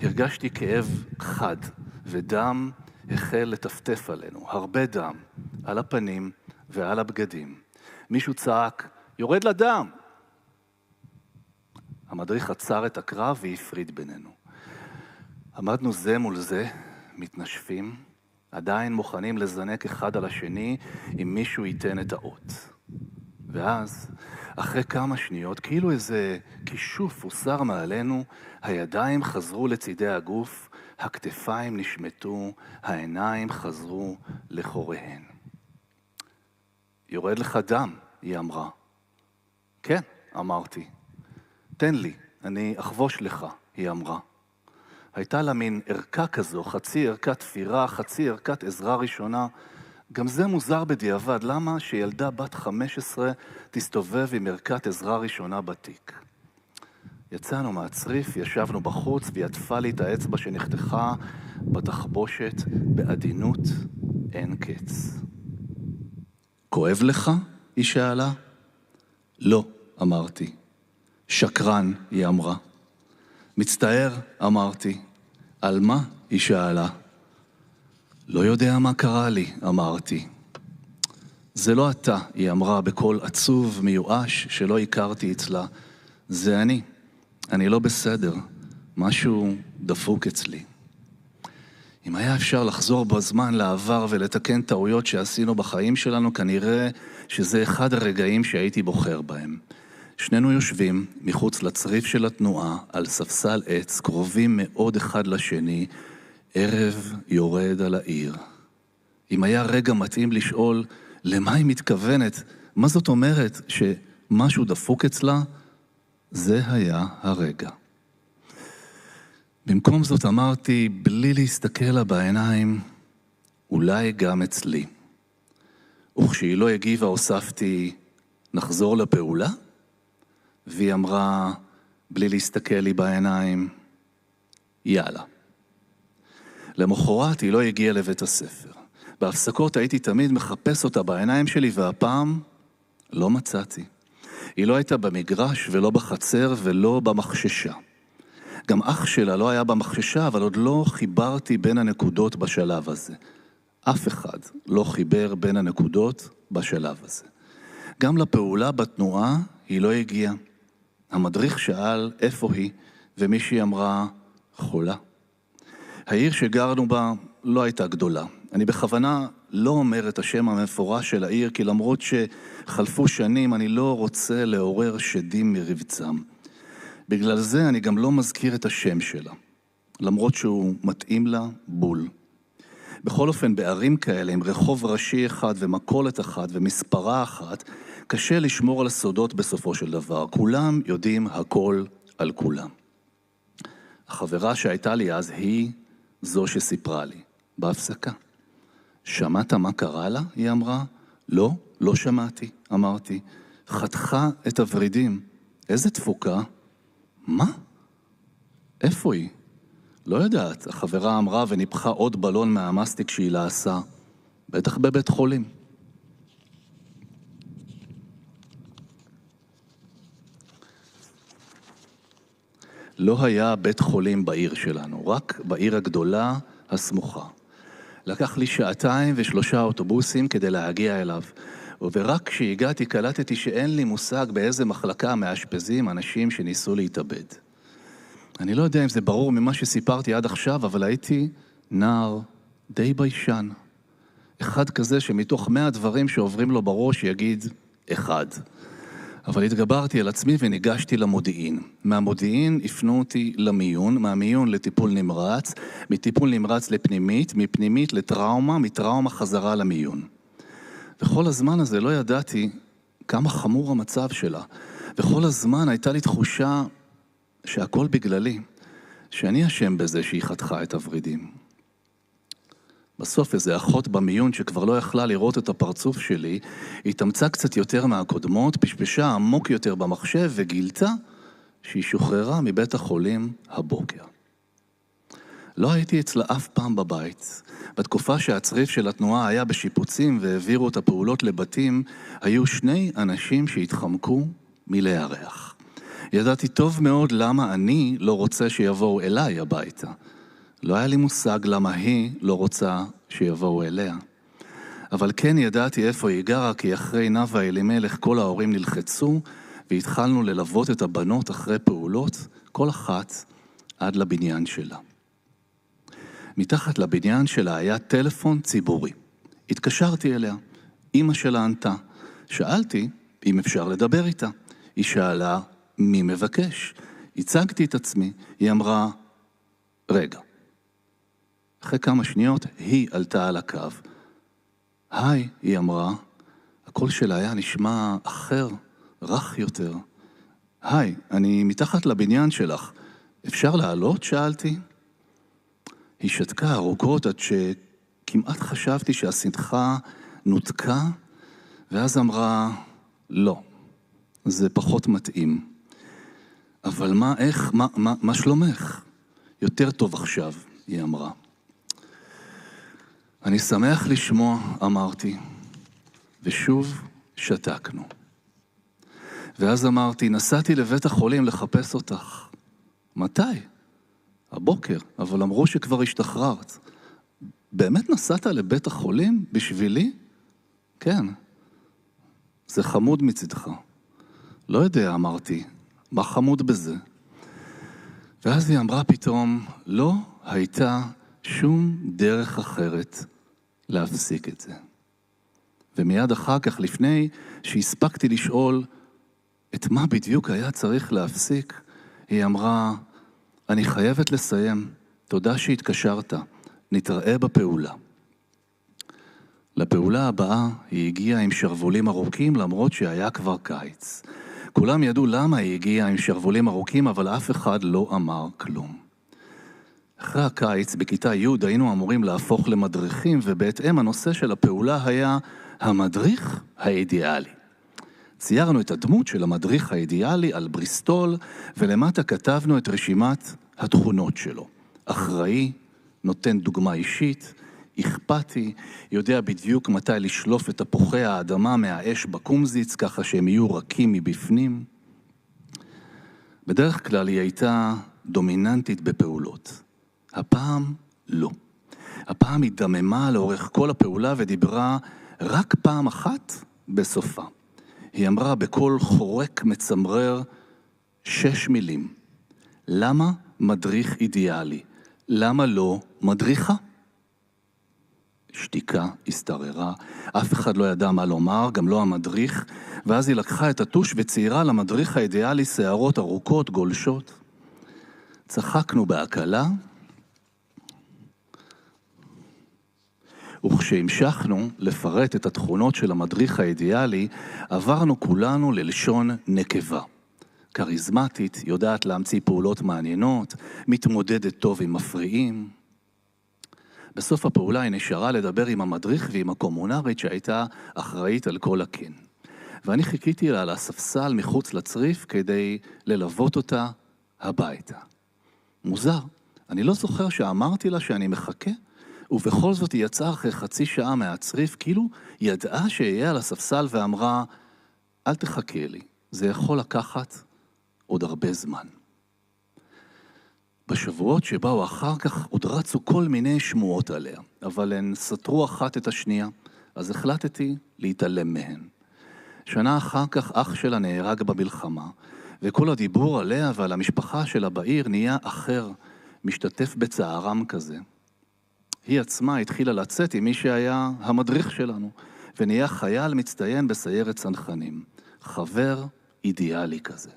הרגשתי כאב חד, ודם החל לטפטף עלינו. הרבה דם, על הפנים ועל הבגדים. מישהו צעק, יורד לדם! המדריך עצר את הקרב והפריד בינינו. עמדנו זה מול זה, מתנשפים, עדיין מוכנים לזנק אחד על השני אם מישהו ייתן את האות. ואז, אחרי כמה שניות, כאילו איזה כישוף הוסר מעלינו, הידיים חזרו לצידי הגוף, הכתפיים נשמטו, העיניים חזרו לחוריהן. יורד לך דם, היא אמרה. כן, אמרתי. תן לי, אני אחבוש לך, היא אמרה. הייתה לה מין ערכה כזו, חצי ערכת תפירה, חצי ערכת עזרה ראשונה. גם זה מוזר בדיעבד, למה שילדה בת 15 תסתובב עם ערכת עזרה ראשונה בתיק? יצאנו מהצריף, ישבנו בחוץ, והיא עטפה לי את האצבע שנחתכה בתחבושת בעדינות אין קץ. כואב לך? היא שאלה. לא, אמרתי. שקרן, היא אמרה. מצטער, אמרתי. על מה? היא שאלה. לא יודע מה קרה לי, אמרתי. זה לא אתה, היא אמרה בקול עצוב, מיואש, שלא הכרתי אצלה. זה אני. אני לא בסדר. משהו דפוק אצלי. אם היה אפשר לחזור בזמן לעבר ולתקן טעויות שעשינו בחיים שלנו, כנראה שזה אחד הרגעים שהייתי בוחר בהם. שנינו יושבים מחוץ לצריף של התנועה, על ספסל עץ, קרובים מאוד אחד לשני, ערב יורד על העיר. אם היה רגע מתאים לשאול למה היא מתכוונת, מה זאת אומרת שמשהו דפוק אצלה, זה היה הרגע. במקום זאת אמרתי, בלי להסתכל לה בעיניים, אולי גם אצלי. וכשהיא לא הגיבה הוספתי, נחזור לפעולה? והיא אמרה, בלי להסתכל לי בעיניים, יאללה. למחרת היא לא הגיעה לבית הספר. בהפסקות הייתי תמיד מחפש אותה בעיניים שלי, והפעם לא מצאתי. היא לא הייתה במגרש ולא בחצר ולא במחששה. גם אח שלה לא היה במחששה, אבל עוד לא חיברתי בין הנקודות בשלב הזה. אף אחד לא חיבר בין הנקודות בשלב הזה. גם לפעולה בתנועה היא לא הגיעה. המדריך שאל איפה היא, ומישהי אמרה חולה. העיר שגרנו בה לא הייתה גדולה. אני בכוונה לא אומר את השם המפורש של העיר, כי למרות שחלפו שנים אני לא רוצה לעורר שדים מרבצם. בגלל זה אני גם לא מזכיר את השם שלה, למרות שהוא מתאים לה בול. בכל אופן, בערים כאלה, עם רחוב ראשי אחד ומקולת אחת ומספרה אחת, קשה לשמור על הסודות בסופו של דבר. כולם יודעים הכל על כולם. החברה שהייתה לי אז היא זו שסיפרה לי, בהפסקה. שמעת מה קרה לה? היא אמרה. לא, לא שמעתי, אמרתי. חתכה את הורידים. איזה תפוקה? מה? איפה היא? לא יודעת, החברה אמרה וניפחה עוד בלון מהמסטיק שהיא לעשה. בטח בבית חולים. לא היה בית חולים בעיר שלנו, רק בעיר הגדולה הסמוכה. לקח לי 2 ו3 אוטובוסים כדי להגיע אליו, ורק כשהגעתי קלטתי שאין לי מושג באיזה מחלקה מאשפזים אנשים שניסו להתאבד. אני לא יודע אם זה ברור ממה שסיפרתי עד עכשיו, אבל הייתי נער די ביישן. אחד כזה שמתוך 100 דברים שעוברים לו בראש יגיד 1. אבל התגברתי על עצמי וניגשתי למודיעין. מהמודיעין הפנו אותי למיון, מהמיון לטיפול נמרץ, מטיפול נמרץ לפנימית, מפנימית לטראומה, מטראומה חזרה למיון. וכל הזמן הזה לא ידעתי כמה חמור המצב שלה. וכל הזמן הייתה לי תחושה שהכל בגללי, שאני אשם בזה שהיא חתכה את הורידים. בסוף איזה אחות במיון שכבר לא יכלה לראות את הפרצוף שלי, היא התאמצה קצת יותר מהקודמות, פשפשה עמוק יותר במחשב וגילתה שהיא שוחררה מבית החולים הבוקר. לא הייתי אצלה אף פעם בבית. בתקופה שהצריף של התנועה היה בשיפוצים והעבירו את הפעולות לבתים, היו 2 אנשים שהתחמקו מלארח. ידעתי טוב מאוד למה אני לא רוצה שיבואו אליי הביתה. לא היה לי מושג למה היא לא רוצה שיבואו אליה. אבל כן ידעתי איפה היא גרה, כי אחרי נאווה אלימלך כל ההורים נלחצו, והתחלנו ללוות את הבנות אחרי פעולות, כל אחת עד לבניין שלה. מתחת לבניין שלה היה טלפון ציבורי. התקשרתי אליה, אמא שלה ענתה. שאלתי אם אפשר לדבר איתה. היא שאלה, מי מבקש? הצגתי את עצמי. היא אמרה, רגע, אחרי כמה שניות היא עלתה על הקו. היי, היא אמרה, הקול שלה היה נשמע אחר, רך יותר. היי, אני מתחת לבניין שלך, אפשר לעלות? שאלתי. היא שתקה ארוכות עד שכמעט חשבתי שהשמחה נותקה, ואז אמרה, לא, זה פחות מתאים. אבל מה שלומך? יותר טוב עכשיו, היא אמרה. אני שמח לשמוע, אמרתי, ושוב שתקנו. ואז אמרתי, נסעתי לבית החולים לחפש אותך. מתי? הבוקר, אבל אמרו שכבר השתחררת. באמת נסעת לבית החולים בשבילי? כן. זה חמוד מצדך. לא יודע, אמרתי, מה חמוד בזה? ואז היא אמרה פתאום, לא הייתה שום דרך אחרת להפסיק את זה. ומיד אחר כך, לפני שהספקתי לשאול את מה בדיוק היה צריך להפסיק, היא אמרה, אני חייבת לסיים, תודה שהתקשרת, נתראה בפעולה. לפעולה הבאה היא הגיעה עם שרבולים ארוכים למרות שהיה כבר קיץ. כולם ידעו למה היא הגיעה עם שרבולים ארוכים, אבל אף אחד לא אמר כלום. אחרי הקיץ, בכיתה י' היינו אמורים להפוך למדריכים, ובהתאם הנושא של הפעולה היה המדריך האידיאלי. ציירנו את הדמות של המדריך האידיאלי על בריסטול, ולמטה כתבנו את רשימת התכונות שלו. אחראי, נותן דוגמה אישית, אכפתי, יודע בדיוק מתי לשלוף את תפוחי האדמה מהאש בקומזיץ, ככה שהם יהיו רכים מבפנים. בדרך כלל היא הייתה דומיננטית בפעולות. הפעם לא. הפעם היא דממה לאורך כל הפעולה ודיברה רק פעם אחת בסופה. היא אמרה בקול חורק מצמרר 6 מילים. למה מדריך אידיאלי? למה לא מדריכה? שתיקה הסתררה, אף אחד לא ידע מה לומר, גם לא המדריך, ואז היא לקחה את הטוש וציירה למדריך האידיאלי שערות ארוכות, גולשות. צחקנו בהקלה, וכשהמשכנו לפרט את התכונות של המדריך האידיאלי, עברנו כולנו ללשון נקבה. קריזמטית, יודעת להמציא פעולות מעניינות, מתמודדת טוב עם מפריעים. בסוף הפעולה היא נשארה לדבר עם המדריך ועם הקומונרית שהייתה אחראית על כל הקן. ואני חיכיתי לה על הספסל מחוץ לצריף כדי ללוות אותה הביתה. מוזר, אני לא זוכר שאמרתי לה שאני מחכה, ובכל זאת היא יצאה אחרי חצי שעה מהצריף, כאילו ידעה שיהיה על הספסל ואמרה, אל תחכה לי, זה יכול לקחת עוד הרבה זמן. בשבועות שבאו אחר כך עוד רצו כל מיני שמועות עליה, אבל הן סתרו אחת את השנייה, אז החלטתי להתעלם מהן. שנה אחר כך אח שלה נהרג במלחמה, וכל הדיבור עליה ועל המשפחה שלה בעיר נהיה אחר, משתתף בצערם כזה. היא עצמה התחילה לצאת עם מי שהיה המדריך שלנו, ונהיה חייל מצטיין בסיירת צנחנים, חבר אידיאלי כזה.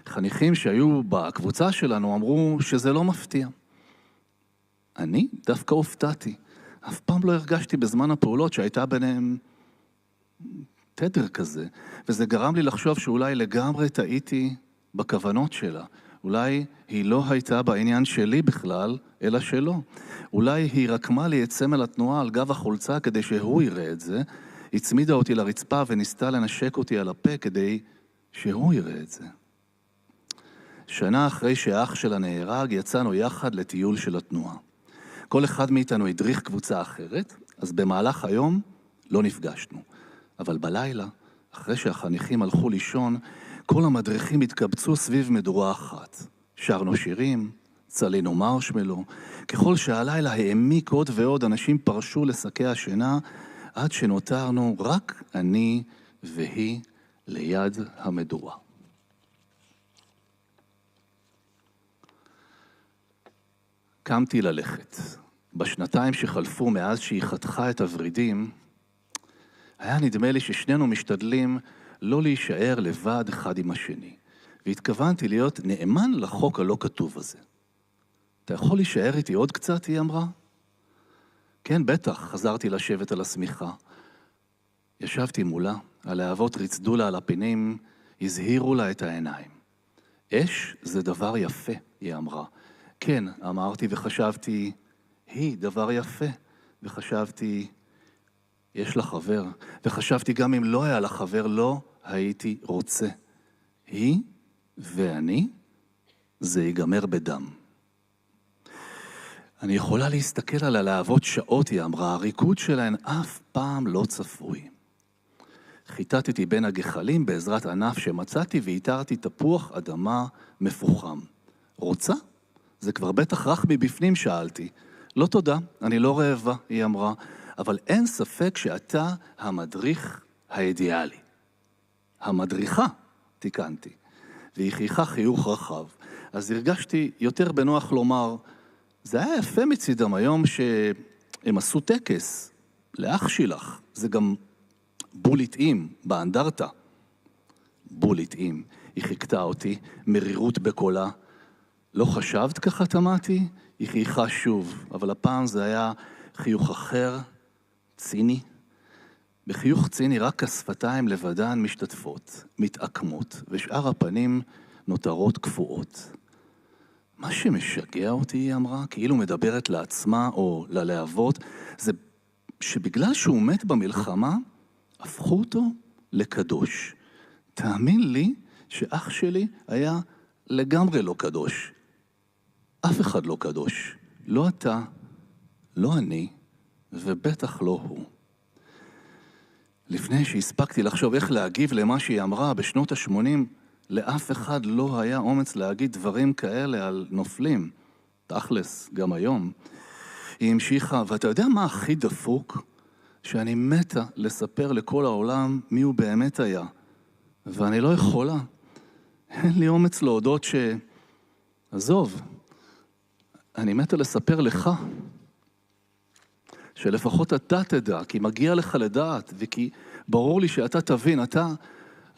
חניכים שהיו בקבוצה שלנו אמרו שזה לא מפתיע. אני דווקא הופתעתי. אף פעם לא הרגשתי בזמן הפעולות שהייתה ביניהם תדר כזה, וזה גרם לי לחשוב שאולי לגמרי טעיתי בכוונות שלה. אולי היא לא הייתה בעניין שלי בכלל, אלא שלא. אולי היא רקמה לי את סמל התנועה על גב החולצה כדי שהוא יראה את זה, הצמידה אותי לרצפה וניסתה לנשק אותי על הפה כדי שהוא יראה את זה. שנה אחרי שהאח שלה נהרג, יצאנו יחד לטיול של התנועה. כל אחד מאיתנו הדריך קבוצה אחרת, אז במהלך היום לא נפגשנו. אבל בלילה, אחרי שהחניכים הלכו לישון, כל המדריכים התקבצו סביב מדורה אחת. שרנו שירים, צלינו מרשמלו. ככל שהלילה העמיק עוד ועוד, אנשים פרשו לשקי השינה, עד שנותרנו רק אני והיא ליד המדורה. קמתי ללכת. בשנתיים שחלפו מאז שהיא חתכה את הורידים, היה נדמה לי ששנינו משתדלים לא להישאר לבד אחד עם השני, והתכוונתי להיות נאמן לחוק הלא כתוב הזה. אתה יכול להישאר איתי עוד קצת, היא אמרה? כן, בטח, חזרתי לשבת על הסמיכה. ישבתי מולה, הלהבות ריצדו לה על הפינים, הזהירו לה את העיניים. אש זה דבר יפה, היא אמרה. כן, אמרתי וחשבתי, היא דבר יפה. וחשבתי, יש לה חבר. וחשבתי גם אם לא היה לה חבר, לא הייתי רוצה. היא ואני, זה ייגמר בדם. אני יכולה להסתכל על הלהבות שעות, היא אמרה, הריקוד שלהן אף פעם לא צפוי. חיטטתי בין הגחלים בעזרת ענף שמצאתי והתרתי תפוח אדמה מפוחם. רוצה? זה כבר בטח רך מבפנים, שאלתי. לא תודה, אני לא רעבה, היא אמרה, אבל אין ספק שאתה המדריך האידיאלי. המדריכה, תיקנתי, והיא חייכה חיוך רחב. אז הרגשתי יותר בנוח לומר, זה היה יפה מצידם היום שהם עשו טקס לאח שלך, זה גם בול התאים באנדרטה. בול התאים, היא חיכתה אותי, מרירות בקולה. לא חשבת ככה, תמעתי? היא חייכה שוב, אבל הפעם זה היה חיוך אחר, ציני. בחיוך ציני רק השפתיים לבדן משתתפות, מתעקמות, ושאר הפנים נותרות קפואות. מה שמשגע אותי, היא אמרה, כאילו מדברת לעצמה או ללהבות, זה שבגלל שהוא מת במלחמה, הפכו אותו לקדוש. תאמין לי שאח שלי היה לגמרי לא קדוש. אף אחד לא קדוש. לא אתה, לא אני, ובטח לא הוא. לפני שהספקתי לחשוב איך להגיב למה שהיא אמרה בשנות ה-80, לאף אחד לא היה אומץ להגיד דברים כאלה על נופלים. תכלס, גם היום. היא המשיכה, ואתה יודע מה הכי דפוק? שאני מתה לספר לכל העולם מי הוא באמת היה. ואני לא יכולה. אין לי אומץ להודות עזוב, אני מתה לספר לך. שלפחות אתה תדע, כי מגיע לך לדעת, וכי ברור לי שאתה תבין,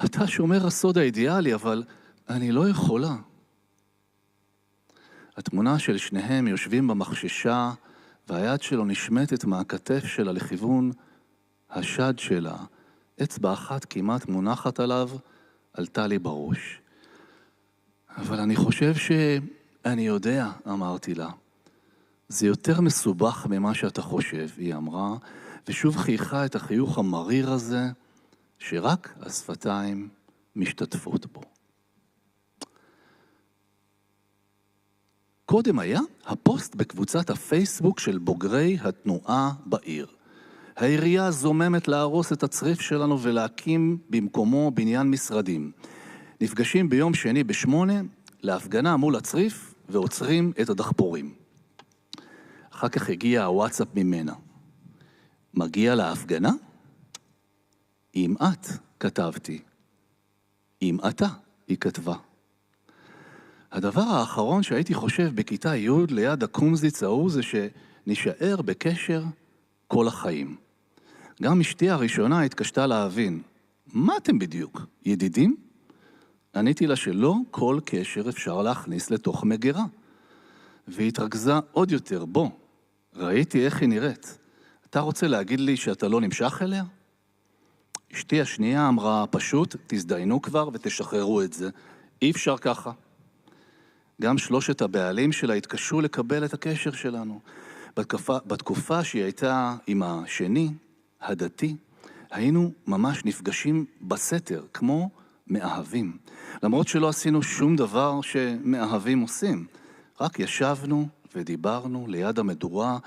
אתה שומר הסוד האידיאלי, אבל אני לא יכולה. התמונה של שניהם יושבים במחששה, והיד שלו נשמטת מהכתף שלה לכיוון השד שלה. אצבע אחת כמעט מונחת עליו, עלתה לי בראש. אבל אני חושב שאני יודע, אמרתי לה. זה יותר מסובך ממה שאתה חושב, היא אמרה, ושוב חייכה את החיוך המריר הזה, שרק השפתיים משתתפות בו. קודם היה הפוסט בקבוצת הפייסבוק של בוגרי התנועה בעיר. העירייה זוממת להרוס את הצריף שלנו ולהקים במקומו בניין משרדים. נפגשים ביום שני ב8 להפגנה מול הצריף ועוצרים את הדחפורים. אחר כך הגיע הוואטסאפ ממנה. מגיע להפגנה? אם את, כתבתי. אם אתה, היא כתבה. הדבר האחרון שהייתי חושב בכיתה י' ליד הקומזיץ ההוא זה שנשאר בקשר כל החיים. גם אשתי הראשונה התקשתה להבין, מה אתם בדיוק, ידידים? עניתי לה שלא כל קשר אפשר להכניס לתוך מגירה. והיא התרכזה עוד יותר, בוא, ראיתי איך היא נראית. אתה רוצה להגיד לי שאתה לא נמשך אליה? אשתי השנייה אמרה, פשוט תזדיינו כבר ותשחררו את זה. אי אפשר ככה. גם שלושת הבעלים שלה התקשו לקבל את הקשר שלנו. בתקופה שהיא הייתה עם השני, הדתי, היינו ממש נפגשים בסתר, כמו מאהבים. למרות שלא עשינו שום דבר שמאהבים עושים. רק ישבנו ודיברנו ליד המדורה,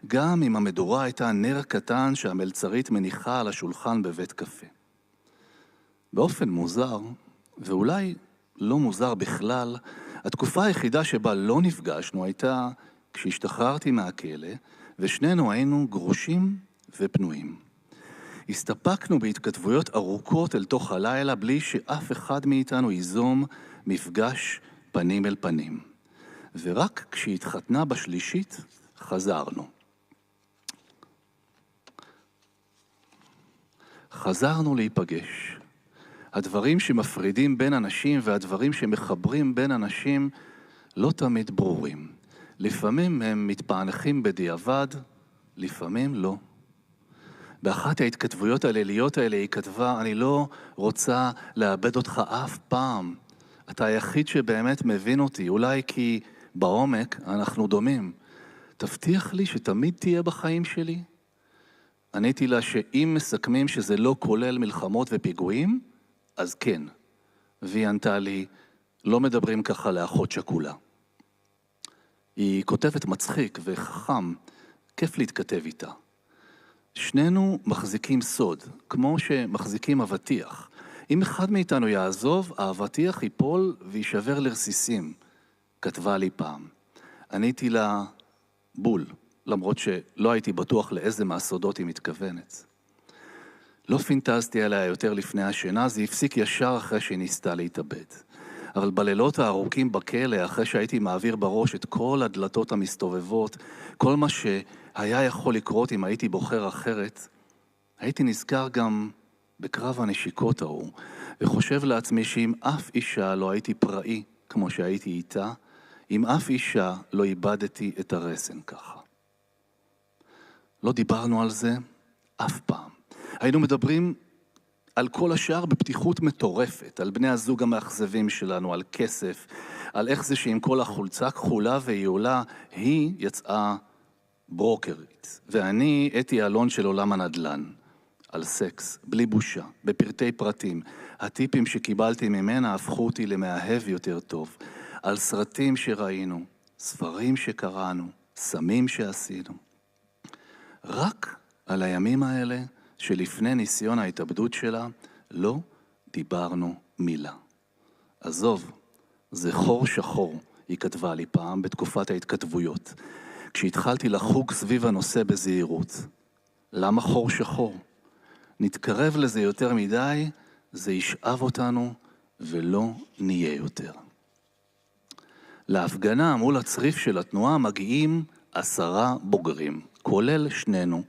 גם אם המדורה הייתה נר קטן שהמלצרית מניחה על השולחן בבית קפה. באופן מוזר, ואולי לא מוזר בכלל, התקופה היחידה שבה לא נפגשנו הייתה כשהשתחררתי מהכלא, ושנינו היינו גרושים ופנויים. הסתפקנו בהתכתבויות ארוכות אל תוך הלילה, בלי שאף אחד מאיתנו ייזום מפגש פנים אל פנים. ורק כשהתחתנה בשלישית, חזרנו. חזרנו להיפגש. הדברים שמפרידים בין אנשים והדברים שמחברים בין אנשים לא תמיד ברורים. לפעמים הם מתפענחים בדיעבד, לפעמים לא. באחת ההתכתבויות הליליות האלה היא כתבה, אני לא רוצה לאבד אותך אף פעם. אתה היחיד שבאמת מבין אותי, אולי כי בעומק אנחנו דומים. תבטיח לי שתמיד תהיה בחיים שלי? עניתי לה שאם מסכמים שזה לא כולל מלחמות ופיגועים, אז כן. והיא ענתה לי, לא מדברים ככה לאחות שכולה. היא כותבת מצחיק וחכם, כיף להתכתב איתה. שנינו מחזיקים סוד, כמו שמחזיקים אבטיח. אם אחד מאיתנו יעזוב, האבטיח ייפול וישבר לרסיסים, כתבה לי פעם. עניתי לה בול, למרות שלא הייתי בטוח לאיזה מהסודות היא מתכוונת. לא פינטזתי עליה יותר לפני השינה, זה הפסיק ישר אחרי שהיא ניסתה להתאבד. אבל בלילות הארוכים בכלא, אחרי שהייתי מעביר בראש את כל הדלתות המסתובבות, כל מה שהיה יכול לקרות אם הייתי בוחר אחרת, הייתי נזכר גם בקרב הנשיקות ההוא, וחושב לעצמי שאם אף אישה לא הייתי פראי כמו שהייתי איתה, אם אף אישה לא איבדתי את הרסן ככה. לא דיברנו על זה אף פעם. היינו מדברים על כל השאר בפתיחות מטורפת, על בני הזוג המאכזבים שלנו, על כסף, על איך זה שעם כל החולצה כחולה ויעולה, היא יצאה ברוקרית, ואני הייתי אלון של עולם הנדל"ן, על סקס, בלי בושה, בפרטי פרטים. הטיפים שקיבלתי ממנה הפכו אותי למאהב יותר טוב, על סרטים שראינו, ספרים שקראנו, סמים שעשינו. רק על הימים האלה שלפני ניסיון ההתאבדות שלה לא דיברנו מילה. עזוב, זה חור שחור, היא כתבה לי פעם בתקופת ההתכתבויות, כשהתחלתי לחוג סביב הנושא בזהירות. למה חור שחור? נתקרב לזה יותר מדי, זה ישאב אותנו ולא נהיה יותר. להפגנה מול הצריף של התנועה מגיעים 10 בוגרים, כולל שנינו.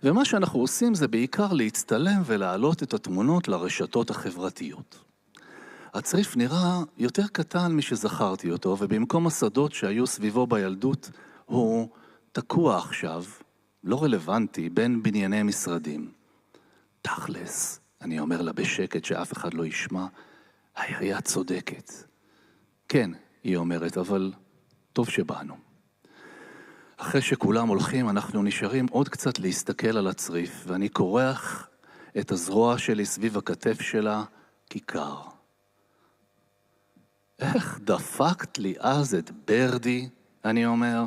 ומה שאנחנו עושים זה בעיקר להצטלם ולהעלות את התמונות לרשתות החברתיות. הצריף נראה יותר קטן משזכרתי אותו, ובמקום השדות שהיו סביבו בילדות, הוא תקוע עכשיו, לא רלוונטי, בין בנייני משרדים. תכלס, אני אומר לה בשקט שאף אחד לא ישמע, העירייה צודקת. כן, היא אומרת, אבל טוב שבאנו. אחרי שכולם הולכים, אנחנו נשארים עוד קצת להסתכל על הצריף, ואני קורח את הזרוע שלי סביב הכתף שלה כיכר. איך דפקת לי אז את ברדי, אני אומר.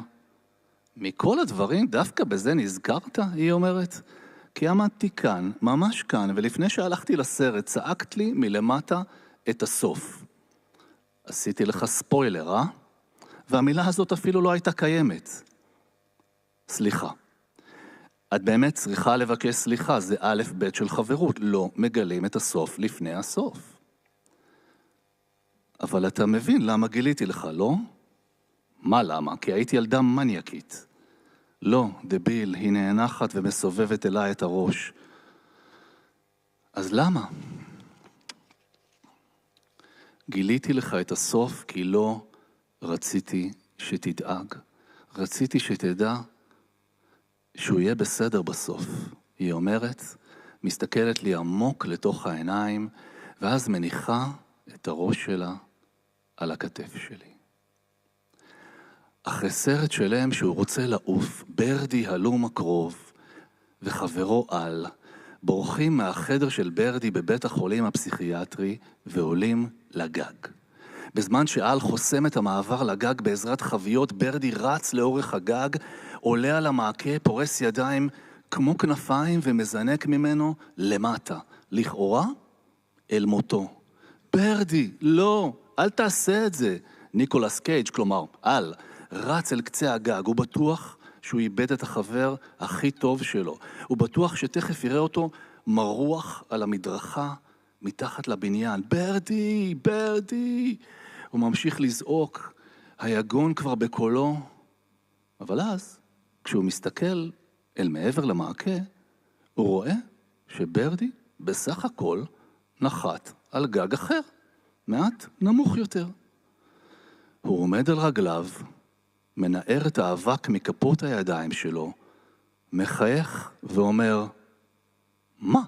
מכל הדברים, דווקא בזה נזכרת, היא אומרת. כי עמדתי כאן, ממש כאן, ולפני שהלכתי לסרט, צעקת לי מלמטה את הסוף. עשיתי לך ספוילר, אה? והמילה הזאת אפילו לא הייתה קיימת. סליחה. את באמת צריכה לבקש סליחה, זה א' ב' של חברות, לא מגלים את הסוף לפני הסוף. אבל אתה מבין למה גיליתי לך, לא? מה למה? כי הייתי ילדה מניאקית. לא, דביל, היא נאנחת ומסובבת אליי את הראש. אז למה? גיליתי לך את הסוף כי לא רציתי שתדאג. רציתי שתדע שהוא יהיה בסדר בסוף. היא אומרת, מסתכלת לי עמוק לתוך העיניים, ואז מניחה את הראש שלה על הכתף שלי. אחרי סרט שלם שהוא רוצה לעוף, ברדי הלום הקרוב וחברו על, בורחים מהחדר של ברדי בבית החולים הפסיכיאטרי ועולים לגג. בזמן שאל חוסם את המעבר לגג בעזרת חביות, ברדי רץ לאורך הגג, עולה על המעקה, פורס ידיים כמו כנפיים ומזנק ממנו למטה, לכאורה אל מותו. ברדי, לא, אל תעשה את זה. ניקולס קייג', כלומר, רץ אל קצה הגג, הוא בטוח שהוא איבד את החבר הכי טוב שלו. הוא בטוח שתכף יראה אותו מרוח על המדרכה מתחת לבניין. ברדי, ברדי! הוא ממשיך לזעוק, היגון כבר בקולו. אבל אז, כשהוא מסתכל אל מעבר למעקה, הוא רואה שברדי בסך הכל נחת על גג אחר, מעט נמוך יותר. הוא עומד על רגליו, מנער את האבק מכפות הידיים שלו, מחייך ואומר, מה?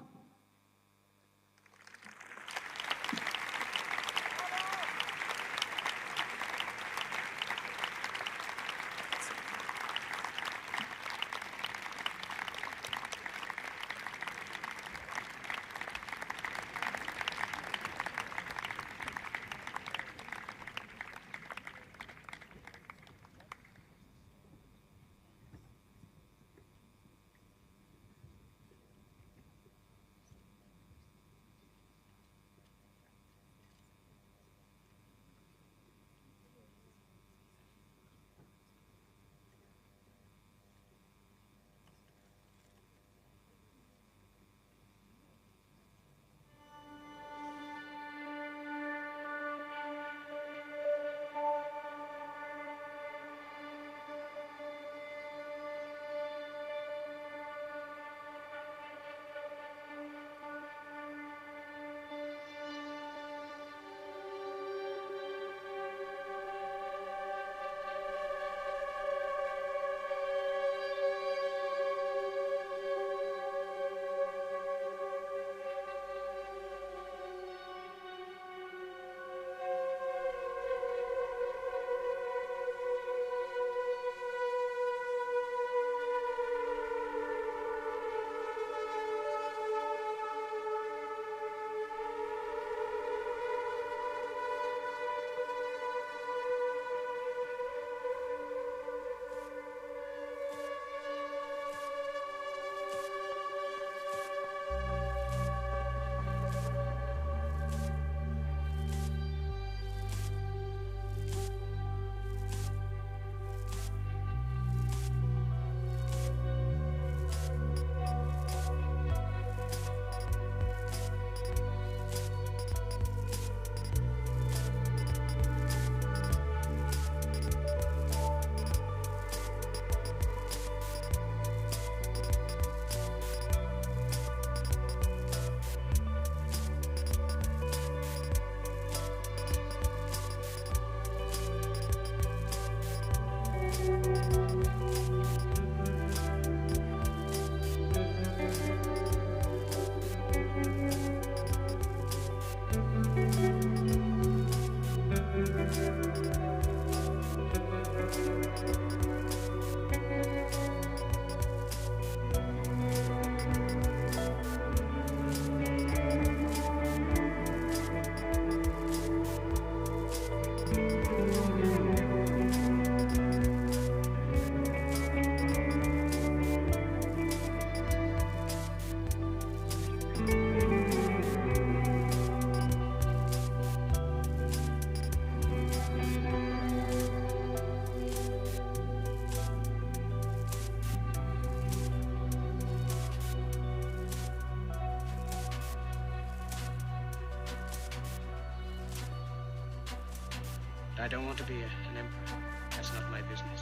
I don't want to be an emperor. That's not my business.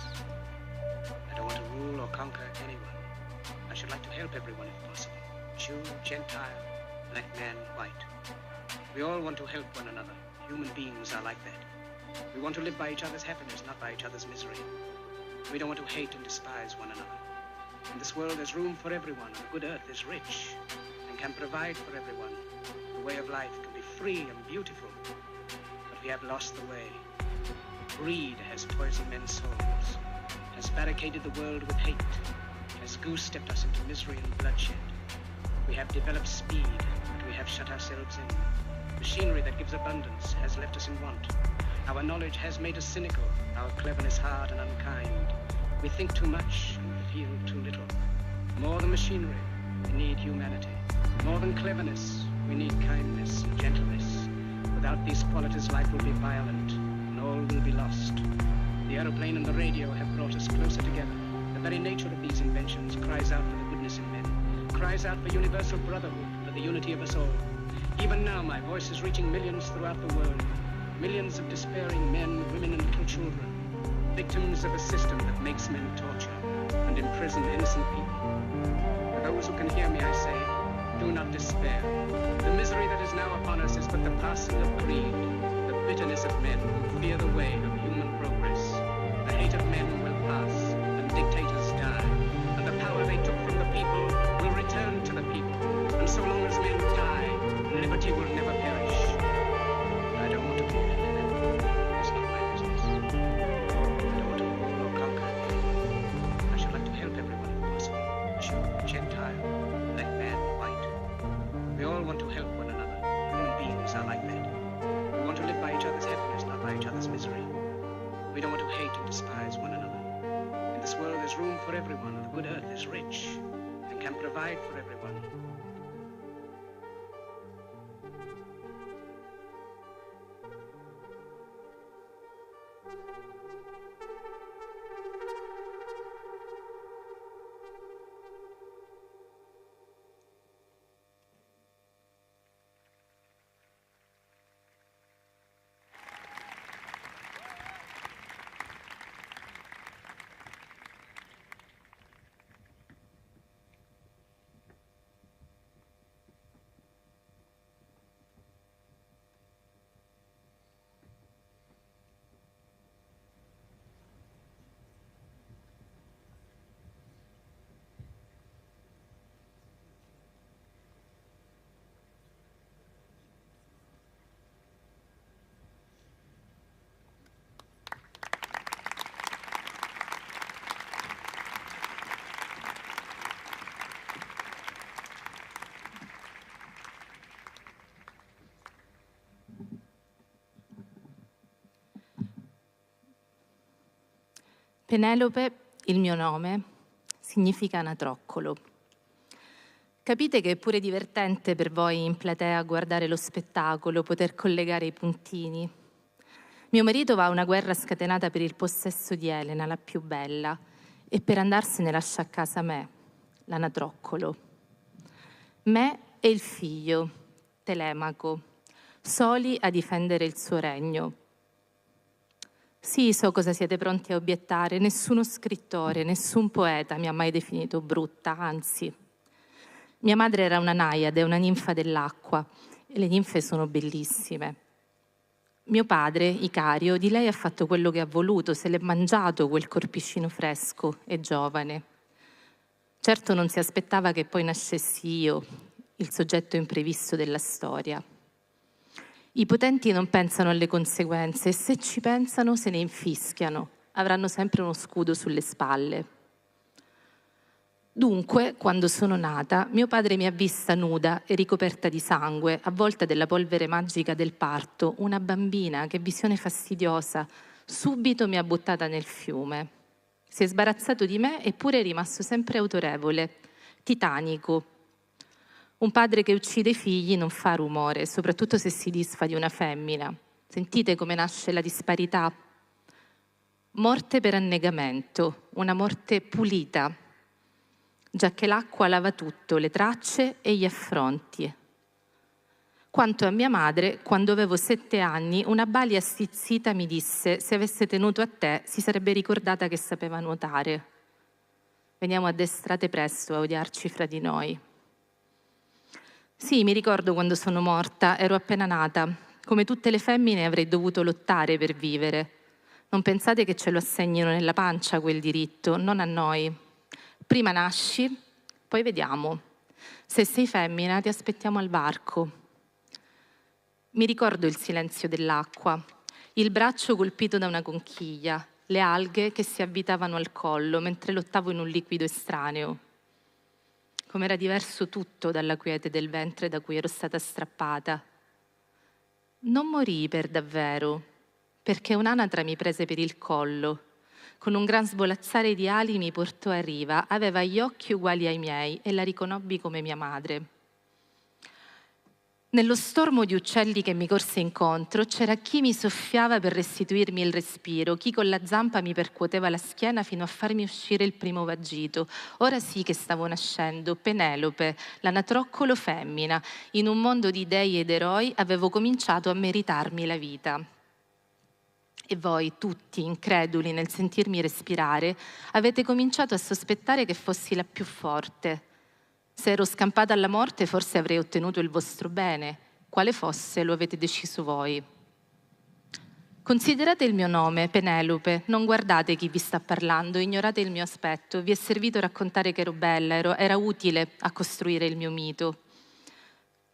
I don't want to rule or conquer anyone. I should like to help everyone if possible. Jew, Gentile, black man, white. We all want to help one another. Human beings are like that. We want to live by each other's happiness, not by each other's misery. We don't want to hate and despise one another. In this world there's room for everyone, and the good earth is rich and can provide for everyone. The way of life can be free and beautiful, but we have lost the way. Greed has poisoned men's souls, has barricaded the world with hate, has goose-stepped us into misery and bloodshed. We have developed speed, but we have shut ourselves in. Machinery that gives abundance has left us in want. Our knowledge has made us cynical, our cleverness hard and unkind. We think too much and feel too little. More than machinery, we need humanity. More than cleverness, we need kindness and gentleness. Without these qualities, life will be violent, and all will be lost. The aeroplane and the radio have brought us closer together. The very nature of these inventions cries out for the goodness in men, cries out for universal brotherhood, for the unity of us all. Even now, my voice is reaching millions throughout the world. Millions of despairing men, women, and little children, victims of a system that makes men torture and imprison innocent people. For those who can hear me, I say, do not despair. The misery that is now upon us is but the passing of greed, the bitterness of men who fear the way of human progress. The hate of men will pass, and dictators die, and the power they took this world there's room for everyone, and the good earth is rich and can provide for everyone. Penelope, il mio nome, significa anatroccolo. Capite che è pure divertente per voi in platea guardare lo spettacolo, poter collegare i puntini. Mio marito va a una guerra scatenata per il possesso di Elena, la più bella, e per andarsene lascia a casa me, l'anatroccolo. Me e il figlio, Telemaco, soli a difendere il suo regno. Sì, so cosa siete pronti a obiettare, nessuno scrittore, nessun poeta mi ha mai definito brutta, anzi. Mia madre era una naiade, una ninfa dell'acqua, e le ninfe sono bellissime. Mio padre, Icario, di lei ha fatto quello che ha voluto, se l'è mangiato quel corpicino fresco e giovane. Certo non si aspettava che poi nascessi io, il soggetto imprevisto della storia. I potenti non pensano alle conseguenze e se ci pensano se ne infischiano, avranno sempre uno scudo sulle spalle. Dunque, quando sono nata, mio padre mi ha vista nuda e ricoperta di sangue, avvolta della polvere magica del parto, una bambina, che visione fastidiosa, subito mi ha buttata nel fiume. Si è sbarazzato di me eppure è rimasto sempre autorevole, titanico. Un padre che uccide i figli non fa rumore, soprattutto se si disfa di una femmina. Sentite come nasce la disparità? Morte per annegamento, una morte pulita, giacché l'acqua lava tutto, le tracce e gli affronti. Quanto a mia madre, quando avevo 7 anni, una balia stizzita mi disse: se avesse tenuto a te, si sarebbe ricordata che sapeva nuotare. Veniamo addestrate presto a odiarci fra di noi. Sì, mi ricordo quando sono morta, ero appena nata. Come tutte le femmine avrei dovuto lottare per vivere. Non pensate che ce lo assegnino nella pancia quel diritto, non a noi. Prima nasci, poi vediamo. Se sei femmina ti aspettiamo al varco. Mi ricordo il silenzio dell'acqua, il braccio colpito da una conchiglia, le alghe che si avvitavano al collo mentre lottavo in un liquido estraneo. Com'era diverso tutto dalla quiete del ventre da cui ero stata strappata. Non morii per davvero, perché un'anatra mi prese per il collo. Con un gran svolazzare di ali mi portò a riva, aveva gli occhi uguali ai miei e la riconobbi come mia madre. Nello stormo di uccelli che mi corse incontro c'era chi mi soffiava per restituirmi il respiro, chi con la zampa mi percuoteva la schiena fino a farmi uscire il primo vagito. Ora sì che stavo nascendo, Penelope, l'anatroccolo femmina. In un mondo di dei ed eroi avevo cominciato a meritarmi la vita. E voi, tutti, increduli nel sentirmi respirare, avete cominciato a sospettare che fossi la più forte. Se ero scampata alla morte, forse avrei ottenuto il vostro bene. Quale fosse, lo avete deciso voi. Considerate il mio nome, Penelope. Non guardate chi vi sta parlando, ignorate il mio aspetto. Vi è servito raccontare che ero bella, era utile a costruire il mio mito.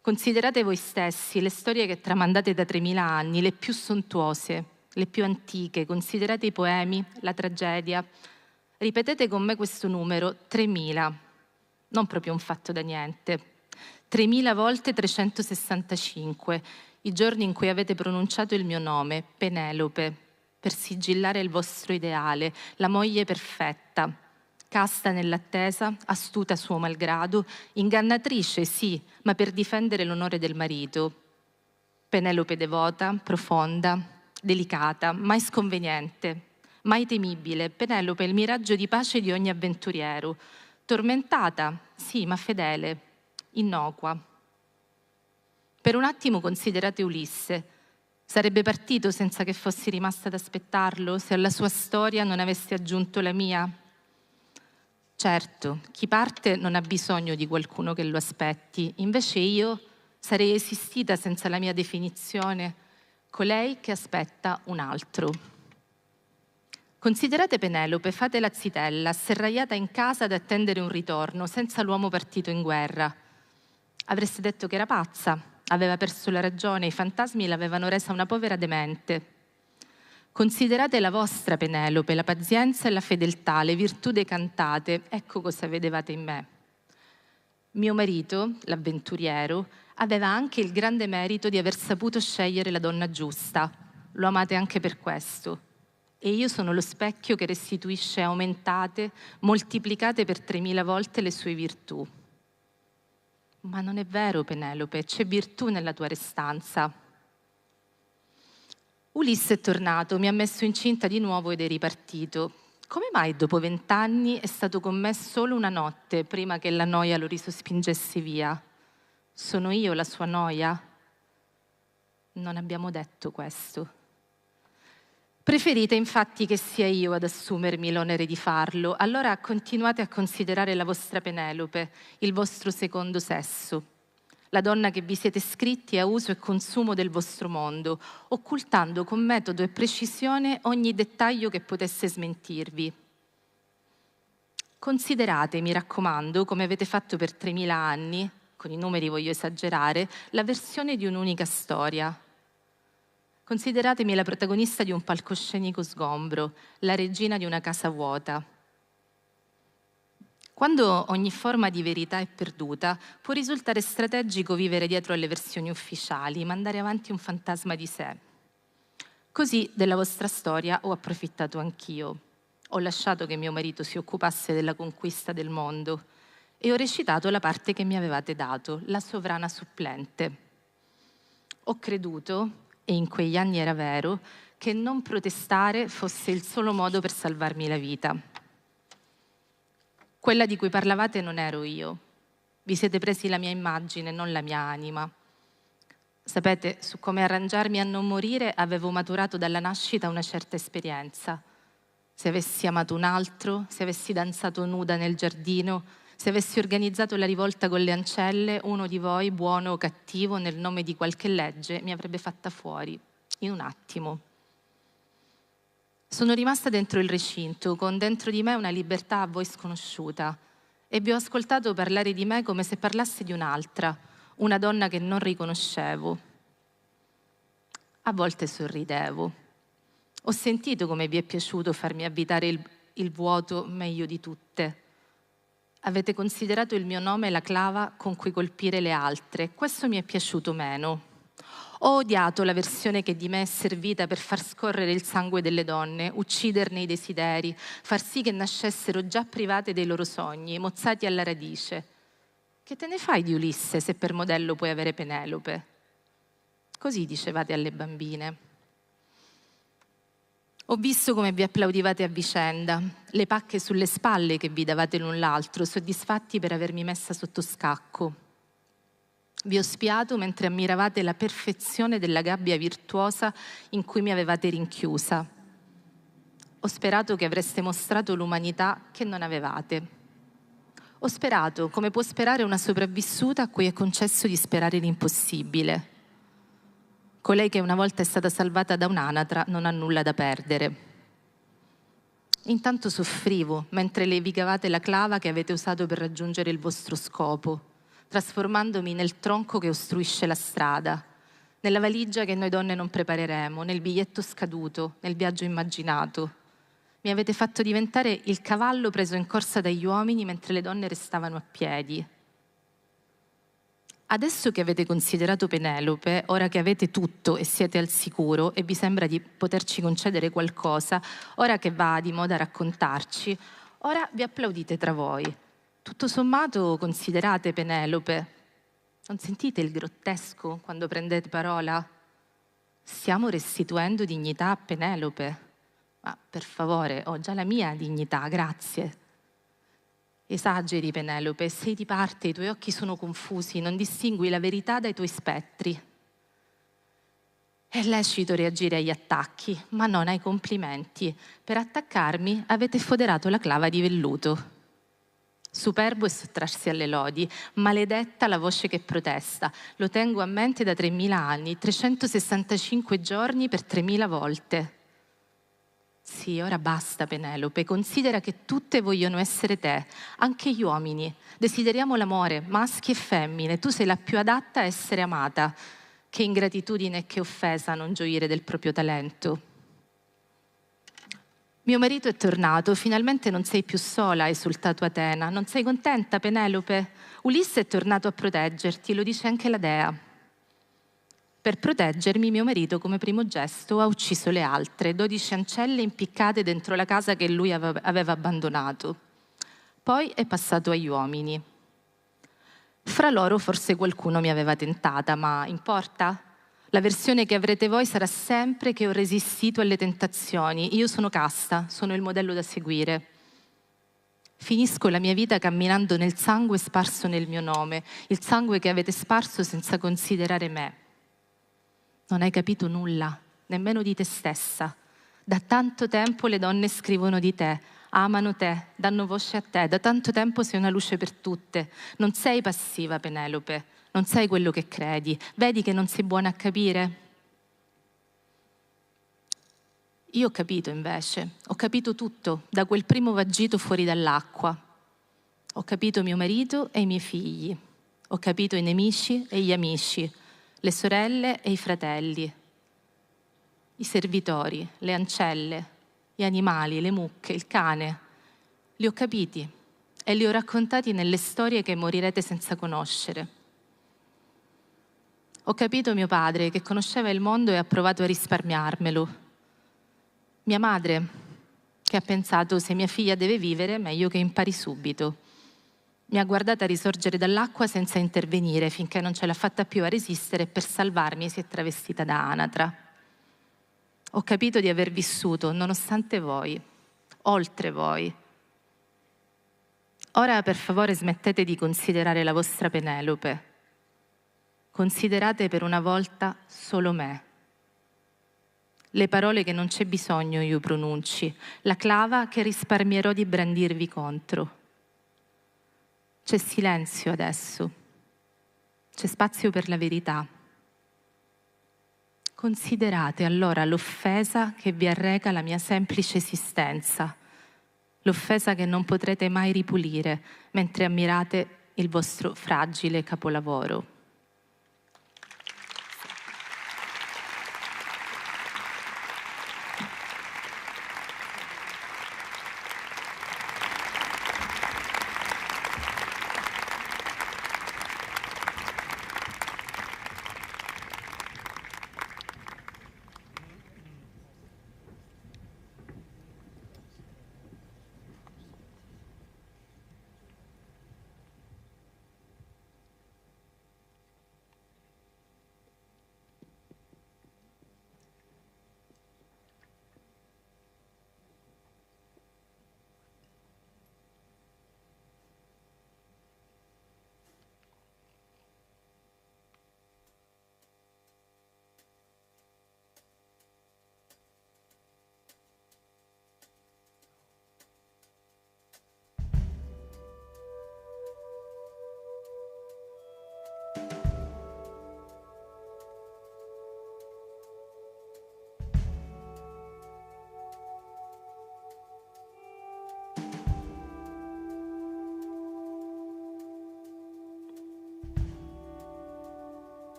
Considerate voi stessi le storie che tramandate da 3000 anni, le più sontuose, le più antiche. Considerate i poemi, la tragedia. Ripetete con me questo numero, 3000. Non proprio un fatto da niente. 3000 volte 365, i giorni in cui avete pronunciato il mio nome, Penelope, per sigillare il vostro ideale, la moglie perfetta, casta nell'attesa, astuta a suo malgrado, ingannatrice, sì, ma per difendere l'onore del marito. Penelope devota, profonda, delicata, mai sconveniente, mai temibile. Penelope è il miraggio di pace di ogni avventuriero. Tormentata, sì, ma fedele, innocua. Per un attimo considerate Ulisse. Sarebbe partito senza che fossi rimasta ad aspettarlo, se alla sua storia non avessi aggiunto la mia? Certo, chi parte non ha bisogno di qualcuno che lo aspetti, invece io sarei esistita senza la mia definizione, colei che aspetta un altro. Considerate Penelope, fate la zitella, serraiata in casa ad attendere un ritorno, senza l'uomo partito in guerra. Avreste detto che era pazza, aveva perso la ragione, i fantasmi l'avevano resa una povera demente. Considerate la vostra Penelope, la pazienza e la fedeltà, le virtù decantate, ecco cosa vedevate in me. Mio marito, l'avventuriero, aveva anche il grande merito di aver saputo scegliere la donna giusta. Lo amate anche per questo. E io sono lo specchio che restituisce aumentate, moltiplicate per 3000 volte le sue virtù. Ma non è vero, Penelope, c'è virtù nella tua restanza. Ulisse è tornato, mi ha messo incinta di nuovo ed è ripartito. Come mai dopo 20 anni è stato con me solo una notte prima che la noia lo risospingesse via? Sono io la sua noia? Non abbiamo detto questo. Preferite infatti che sia io ad assumermi l'onere di farlo, allora continuate a considerare la vostra Penelope, il vostro secondo sesso, la donna che vi siete scritti a uso e consumo del vostro mondo, occultando con metodo e precisione ogni dettaglio che potesse smentirvi. Considerate, mi raccomando, come avete fatto per 3000 anni, con i numeri voglio esagerare, la versione di un'unica storia. Consideratemi la protagonista di un palcoscenico sgombro, la regina di una casa vuota. Quando ogni forma di verità è perduta, può risultare strategico vivere dietro alle versioni ufficiali, mandare avanti un fantasma di sé. Così della vostra storia ho approfittato anch'io. Ho lasciato che mio marito si occupasse della conquista del mondo e ho recitato la parte che mi avevate dato, la sovrana supplente. Ho creduto, e in quegli anni era vero, che non protestare fosse il solo modo per salvarmi la vita. Quella di cui parlavate non ero io. Vi siete presi la mia immagine, non la mia anima. Sapete, su come arrangiarmi a non morire avevo maturato dalla nascita una certa esperienza. Se avessi amato un altro, se avessi danzato nuda nel giardino, se avessi organizzato la rivolta con le ancelle, uno di voi, buono o cattivo, nel nome di qualche legge, mi avrebbe fatta fuori, in un attimo. Sono rimasta dentro il recinto, con dentro di me una libertà a voi sconosciuta, e vi ho ascoltato parlare di me come se parlasse di un'altra, una donna che non riconoscevo. A volte sorridevo. Ho sentito come vi è piaciuto farmi abitare il vuoto meglio di tutte. Avete considerato il mio nome la clava con cui colpire le altre. Questo mi è piaciuto meno. Ho odiato la versione che di me è servita per far scorrere il sangue delle donne, ucciderne i desideri, far sì che nascessero già private dei loro sogni, mozzati alla radice. Che te ne fai di Ulisse se per modello puoi avere Penelope? Così dicevate alle bambine. Ho visto come vi applaudivate a vicenda, le pacche sulle spalle che vi davate l'un l'altro, soddisfatti per avermi messa sotto scacco. Vi ho spiato mentre ammiravate la perfezione della gabbia virtuosa in cui mi avevate rinchiusa. Ho sperato che avreste mostrato l'umanità che non avevate. Ho sperato, come può sperare una sopravvissuta a cui è concesso di sperare l'impossibile. Colei che una volta è stata salvata da un'anatra non ha nulla da perdere. Intanto soffrivo mentre levigavate la clava che avete usato per raggiungere il vostro scopo, trasformandomi nel tronco che ostruisce la strada, nella valigia che noi donne non prepareremo, nel biglietto scaduto, nel viaggio immaginato. Mi avete fatto diventare il cavallo preso in corsa dagli uomini mentre le donne restavano a piedi. Adesso che avete considerato Penelope, ora che avete tutto e siete al sicuro e vi sembra di poterci concedere qualcosa, ora che va di moda raccontarci, ora vi applaudite tra voi. Tutto sommato considerate Penelope. Non sentite il grottesco quando prendete parola? Stiamo restituendo dignità a Penelope. Ma per favore, ho già la mia dignità, grazie. Esageri, Penelope, sei di parte, i tuoi occhi sono confusi, non distingui la verità dai tuoi spettri. È lecito reagire agli attacchi, ma non ai complimenti. Per attaccarmi avete foderato la clava di velluto. Superbo è sottrarsi alle lodi, maledetta la voce che protesta. Lo tengo a mente da 3000 anni, 365 giorni per 3000 volte. Sì, ora basta, Penelope, considera che tutte vogliono essere te, anche gli uomini. Desideriamo l'amore, maschi e femmine, tu sei la più adatta a essere amata. Che ingratitudine e che offesa non gioire del proprio talento. Mio marito è tornato, finalmente non sei più sola, ha esultato Atena. Non sei contenta, Penelope? Ulisse è tornato a proteggerti, lo dice anche la dea. Per proteggermi, mio marito, come primo gesto, ha ucciso le altre, 12 ancelle impiccate dentro la casa che lui aveva abbandonato. Poi è passato agli uomini. Fra loro forse qualcuno mi aveva tentata, ma importa? La versione che avrete voi sarà sempre che ho resistito alle tentazioni. Io sono casta, sono il modello da seguire. Finisco la mia vita camminando nel sangue sparso nel mio nome, il sangue che avete sparso senza considerare me. Non hai capito nulla, nemmeno di te stessa. Da tanto tempo le donne scrivono di te, amano te, danno voce a te. Da tanto tempo sei una luce per tutte. Non sei passiva, Penelope, non sei quello che credi. Vedi che non sei buona a capire? Io ho capito invece, ho capito tutto, da quel primo vagito fuori dall'acqua. Ho capito mio marito e i miei figli. Ho capito i nemici e gli amici, le sorelle e i fratelli, i servitori, le ancelle, gli animali, le mucche, il cane. Li ho capiti e li ho raccontati nelle storie che morirete senza conoscere. Ho capito mio padre che conosceva il mondo e ha provato a risparmiarmelo. Mia madre che ha pensato se mia figlia deve vivere meglio che impari subito. Mi ha guardata risorgere dall'acqua senza intervenire finché non ce l'ha fatta più a resistere e per salvarmi si è travestita da anatra. Ho capito di aver vissuto nonostante voi, oltre voi. Ora per favore smettete di considerare la vostra Penelope. Considerate per una volta solo me. Le parole che non c'è bisogno io pronunci, la clava che risparmierò di brandirvi contro. C'è silenzio adesso, c'è spazio per la verità. Considerate allora l'offesa che vi arreca la mia semplice esistenza, l'offesa che non potrete mai ripulire mentre ammirate il vostro fragile capolavoro.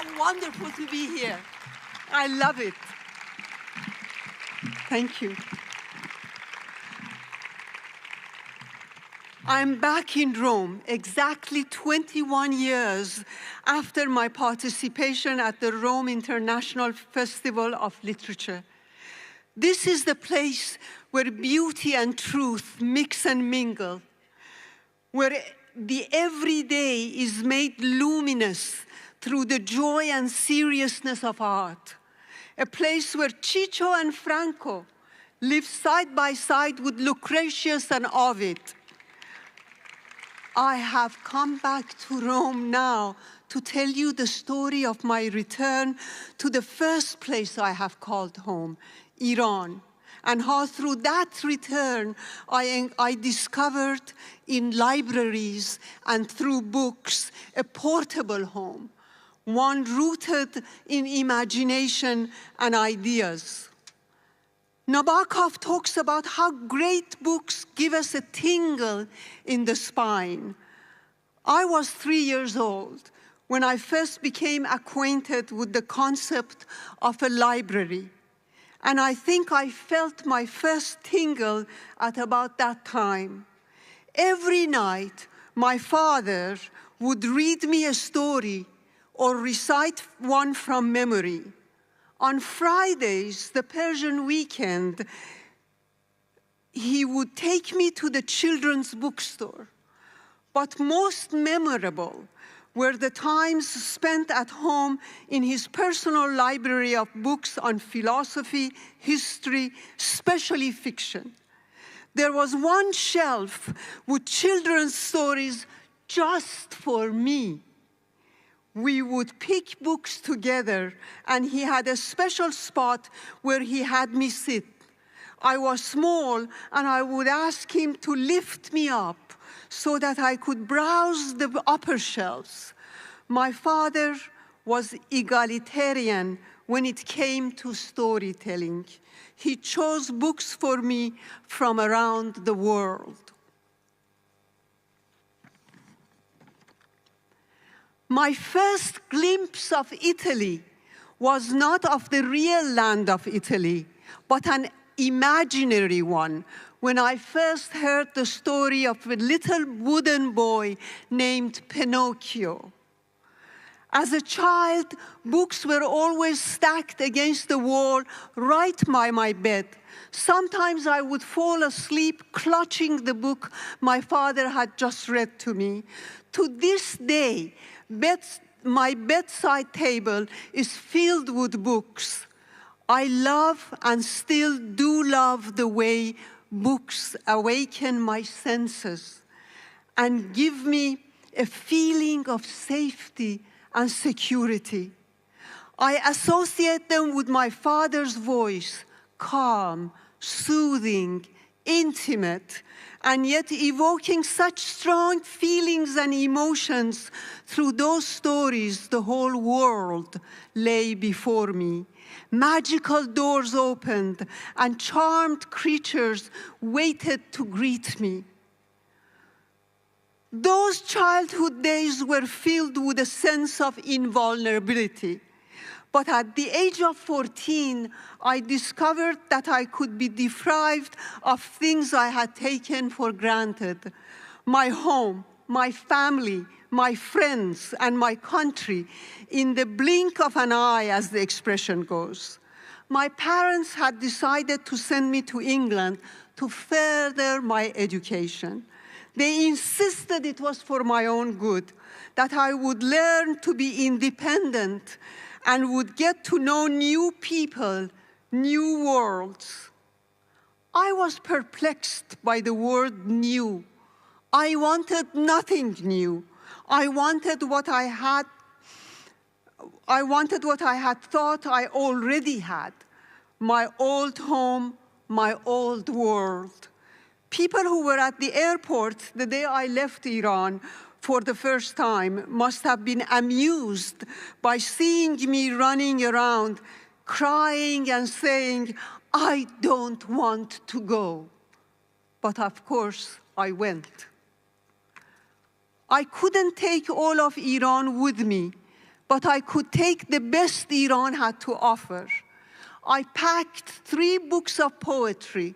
How wonderful to be here. I love it. Thank you. I'm back in Rome exactly 21 years after my participation at the Rome International Festival of Literature. This is the place where beauty and truth mix and mingle, where the everyday is made luminous through the joy and seriousness of art, a place where Ciccio and Franco live side by side with Lucretius and Ovid. I have come back to Rome now to tell you the story of my return to the first place I have called home, Iran, and how through that return I discovered in libraries and through books a portable home, one rooted in imagination and ideas. Nabokov talks about how great books give us a tingle in the spine. I was 3 years old when I first became acquainted with the concept of a library. And I think I felt my first tingle at about that time. Every night, my father would read me a story or recite one from memory. On Fridays, the Persian weekend, he would take me to the children's bookstore. But most memorable were the times spent at home in his personal library of books on philosophy, history, especially fiction. There was one shelf with children's stories just for me. We would pick books together, and he had a special spot where he had me sit. I was small, and I would ask him to lift me up so that I could browse the upper shelves. My father was egalitarian when it came to storytelling. He chose books for me from around the world. My first glimpse of Italy was not of the real land of Italy, but an imaginary one, when I first heard the story of a little wooden boy named Pinocchio. As a child, books were always stacked against the wall right by my bed. Sometimes I would fall asleep clutching the book my father had just read to me. To this day, my bedside table is filled with books. I love and still do love the way books awaken my senses and give me a feeling of safety and security. I associate them with my father's voice, calm, soothing, intimate, and yet evoking such strong feelings and emotions. Through those stories, the whole world lay before me. Magical doors opened, and charmed creatures waited to greet me. Those childhood days were filled with a sense of invulnerability. But at the age of 14, I discovered that I could be deprived of things I had taken for granted. My home, my family, my friends, and my country, in the blink of an eye, as the expression goes. My parents had decided to send me to England to further my education. They insisted it was for my own good, that I would learn to be independent and would get to know new people, new worlds. I was perplexed by the word new. I wanted nothing new. I wanted what I had thought I already had. My old home, my old world. People who were at the airport the day I left Iran for the first time must have been amused by seeing me running around, crying and saying, "I don't want to go." But of course, I went. I couldn't take all of Iran with me, but I could take the best Iran had to offer. I packed 3 books of poetry,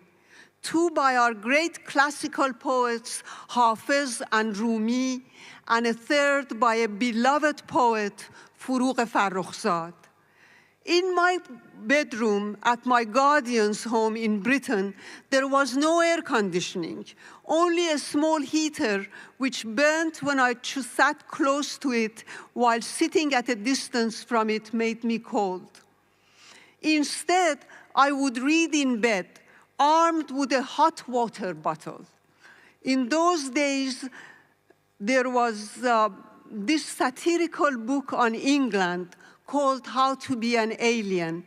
2 by our great classical poets, Hafiz and Rumi, and a 3rd by a beloved poet, Furugh Farrokhzad. In my bedroom at my guardian's home in Britain, there was no air conditioning, only a small heater which burnt when I sat close to it, while sitting at a distance from it made me cold. Instead, I would read in bed, armed with a hot water bottle. In those days, there was this satirical book on England called How to Be an Alien.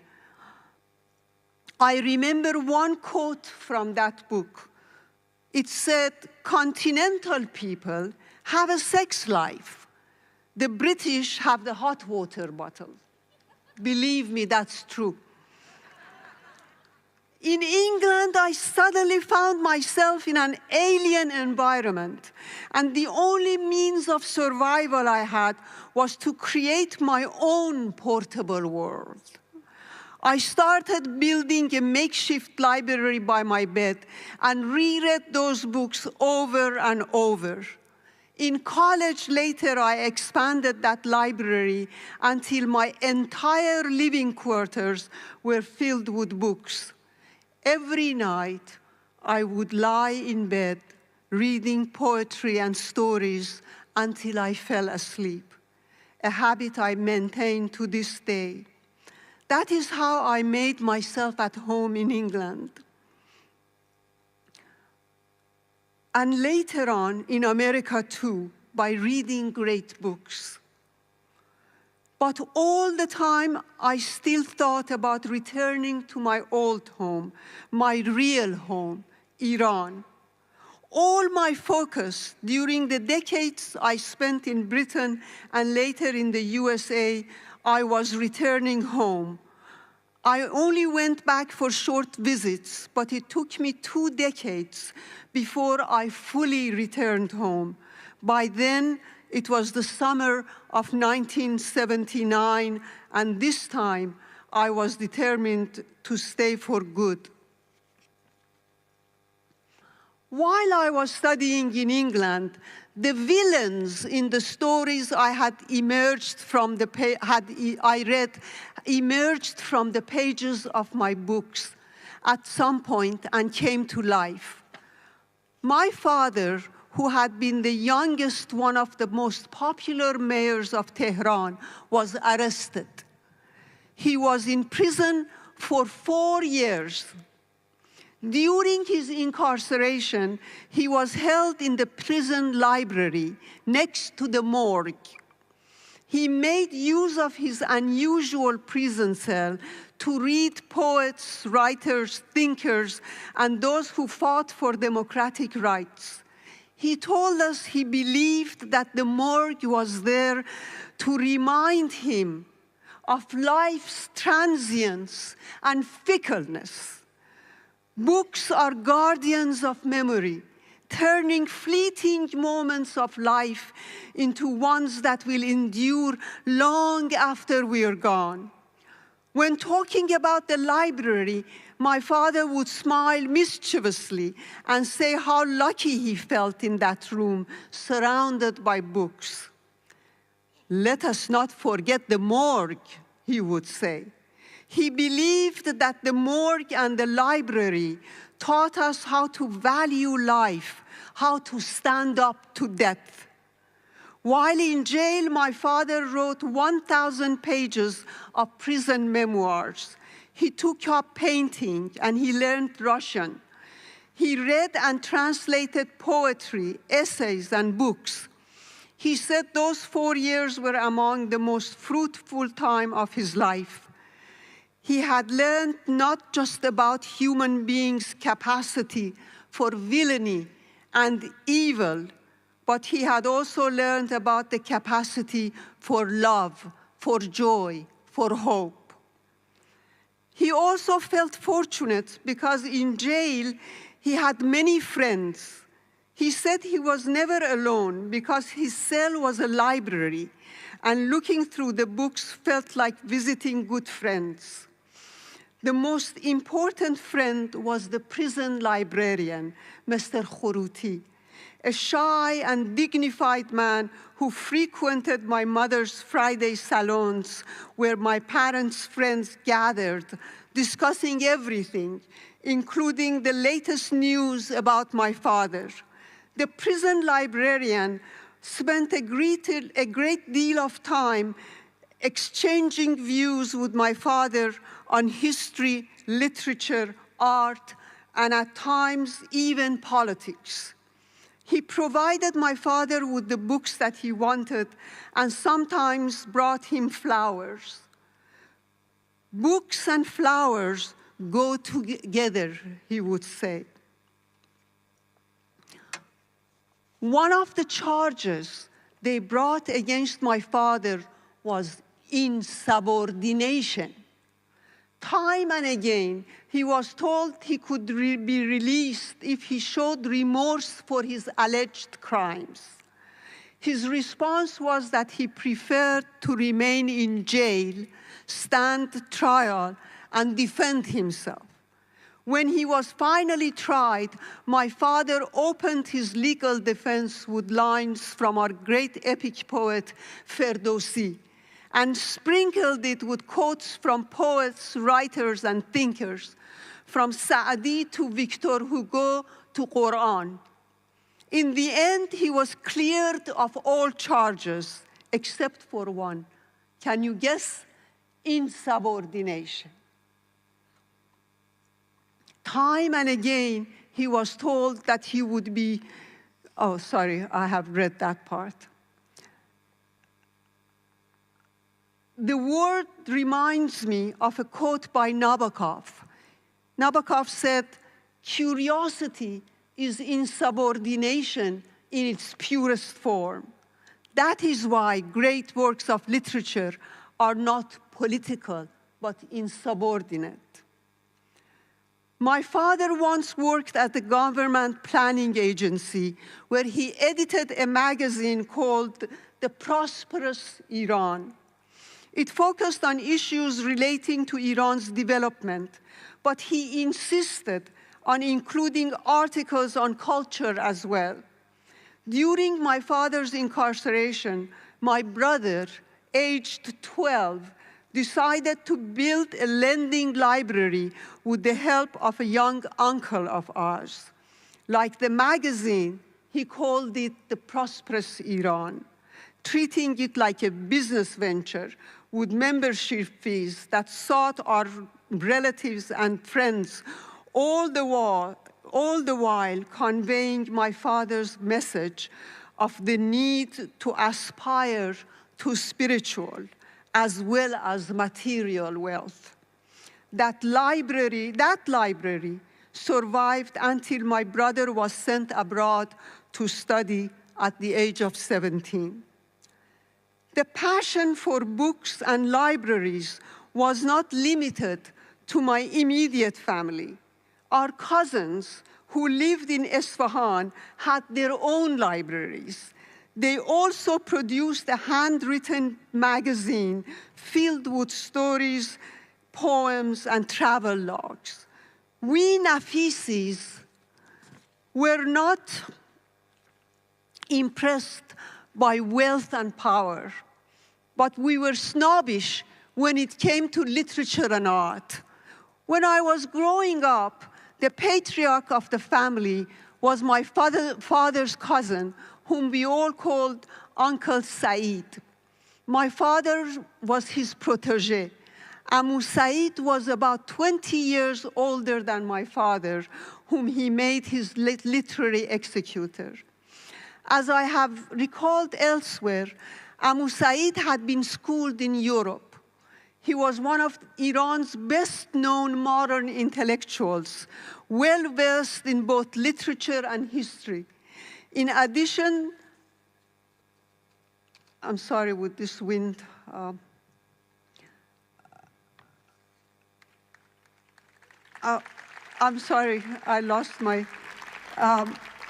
I remember one quote from that book. It said, "Continental people have a sex life. The British have the hot water bottle." Believe me, that's true. In England, I suddenly found myself in an alien environment, and the only means of survival I had was to create my own portable world. I started building a makeshift library by my bed and reread those books over and over. In college later, I expanded that library until my entire living quarters were filled with books. Every night, I would lie in bed reading poetry and stories until I fell asleep, a habit I maintain to this day. That is how I made myself at home in England. And later on, in America too, by reading great books. But all the time, I still thought about returning to my old home, my real home, Iran. All my focus during the decades I spent in Britain and later in the USA, I was returning home. I only went back for short visits, but it took me 2 decades before I fully returned home. By then, it was the summer of 1979, and this time I was determined to stay for good. While I was studying in England, the villains in the stories I had emerged from the emerged from the pages of my books at some point and came to life. My father, who had been the youngest one of the most popular mayors of Tehran, was arrested. He was in prison for 4 years. During his incarceration, he was held in the prison library next to the morgue. He made use of his unusual prison cell to read poets, writers, thinkers, and those who fought for democratic rights. He told us he believed that the morgue was there to remind him of life's transience and fickleness. Books are guardians of memory, turning fleeting moments of life into ones that will endure long after we are gone. When talking about the library, my father would smile mischievously and say how lucky he felt in that room, surrounded by books. "Let us not forget the morgue," he would say. He believed that the morgue and the library taught us how to value life, how to stand up to death. While in jail, my father wrote 1,000 pages of prison memoirs. He took up painting and he learned Russian. He read and translated poetry, essays, and books. He said those 4 years were among the most fruitful time of his life. He had learned not just about human beings' capacity for villainy and evil, but he had also learned about the capacity for love, for joy, for hope. He also felt fortunate because in jail he had many friends. He said he was never alone because his cell was a library, and looking through the books felt like visiting good friends. The most important friend was the prison librarian, Mr. Khourouti, a shy and dignified man who frequented my mother's Friday salons where my parents' friends gathered, discussing everything, including the latest news about my father. The prison librarian spent a great deal of time exchanging views with my father on history, literature, art, and at times even politics. He provided my father with the books that he wanted and sometimes brought him flowers. Books and flowers go together, he would say. One of the charges they brought against my father was insubordination. Time and again, he was told he could be released if he showed remorse for his alleged crimes. His response was that he preferred to remain in jail, stand trial, and defend himself. When he was finally tried, my father opened his legal defense with lines from our great epic poet, Ferdowsi, and sprinkled it with quotes from poets, writers, and thinkers, from Saadi to Victor Hugo to Quran. In the end, he was cleared of all charges, except for one. Can you guess? Insubordination. Time and again, he was told that he would be, oh, sorry, I have read that part. The word reminds me of a quote by Nabokov. Nabokov said, "Curiosity is insubordination in its purest form. That is why great works of literature are not political, but insubordinate." My father once worked at the government planning agency where he edited a magazine called The Prosperous Iran. It focused on issues relating to Iran's development, but he insisted on including articles on culture as well. During my father's incarceration, my brother, aged 12, decided to build a lending library with the help of a young uncle of ours. Like the magazine, he called it The Prosperous Iran, treating it like a business venture with membership fees that sought our relatives and friends, all the while conveying my father's message of the need to aspire to spiritual as well as material wealth. That library survived until my brother was sent abroad to study at the age of 17. The passion for books and libraries was not limited to my immediate family. Our cousins who lived in Isfahan had their own libraries. They also produced a handwritten magazine filled with stories, poems, and travel logs. We Nafisis were not impressed by wealth and power, but we were snobbish when it came to literature and art. When I was growing up, the patriarch of the family was my father's cousin, whom we all called Uncle Said. My father was his protege. Amu Said was about 20 years older than my father, whom he made his literary executor. As I have recalled elsewhere, Amu Said had been schooled in Europe. He was one of Iran's best-known modern intellectuals, well-versed in both literature and history. In addition, I'm sorry with this wind. I'm sorry, I lost my,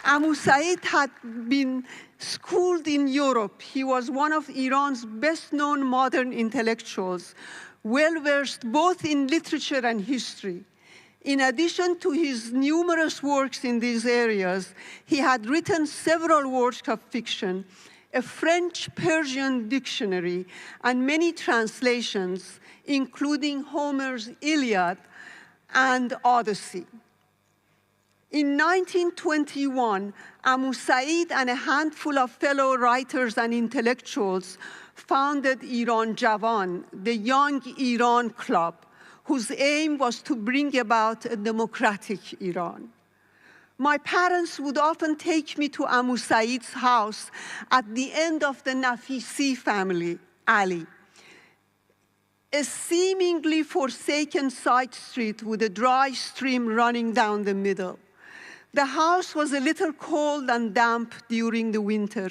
Amu Said had been schooled in Europe. He was one of Iran's best-known modern intellectuals, well-versed both in literature and history. In addition to his numerous works in these areas, he had written several works of fiction, a French-Persian dictionary, and many translations, including Homer's Iliad and Odyssey. In 1921, Amu Said and a handful of fellow writers and intellectuals founded Iran Javan, the Young Iran Club, whose aim was to bring about a democratic Iran. My parents would often take me to Amu Said's house at the end of the Nafisi family alley, a seemingly forsaken side street with a dry stream running down the middle. The house was a little cold and damp during the winter.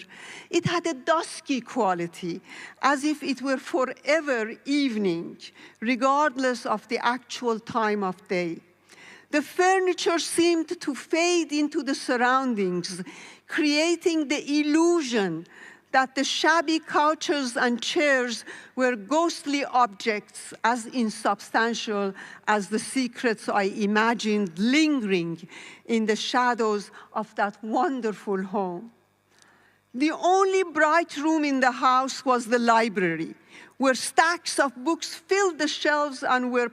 It had a dusky quality, as if it were forever evening, regardless of the actual time of day. The furniture seemed to fade into the surroundings, creating the illusion that the shabby couches and chairs were ghostly objects as insubstantial as the secrets I imagined lingering in the shadows of that wonderful home. The only bright room in the house was the library, where stacks of books filled the shelves and were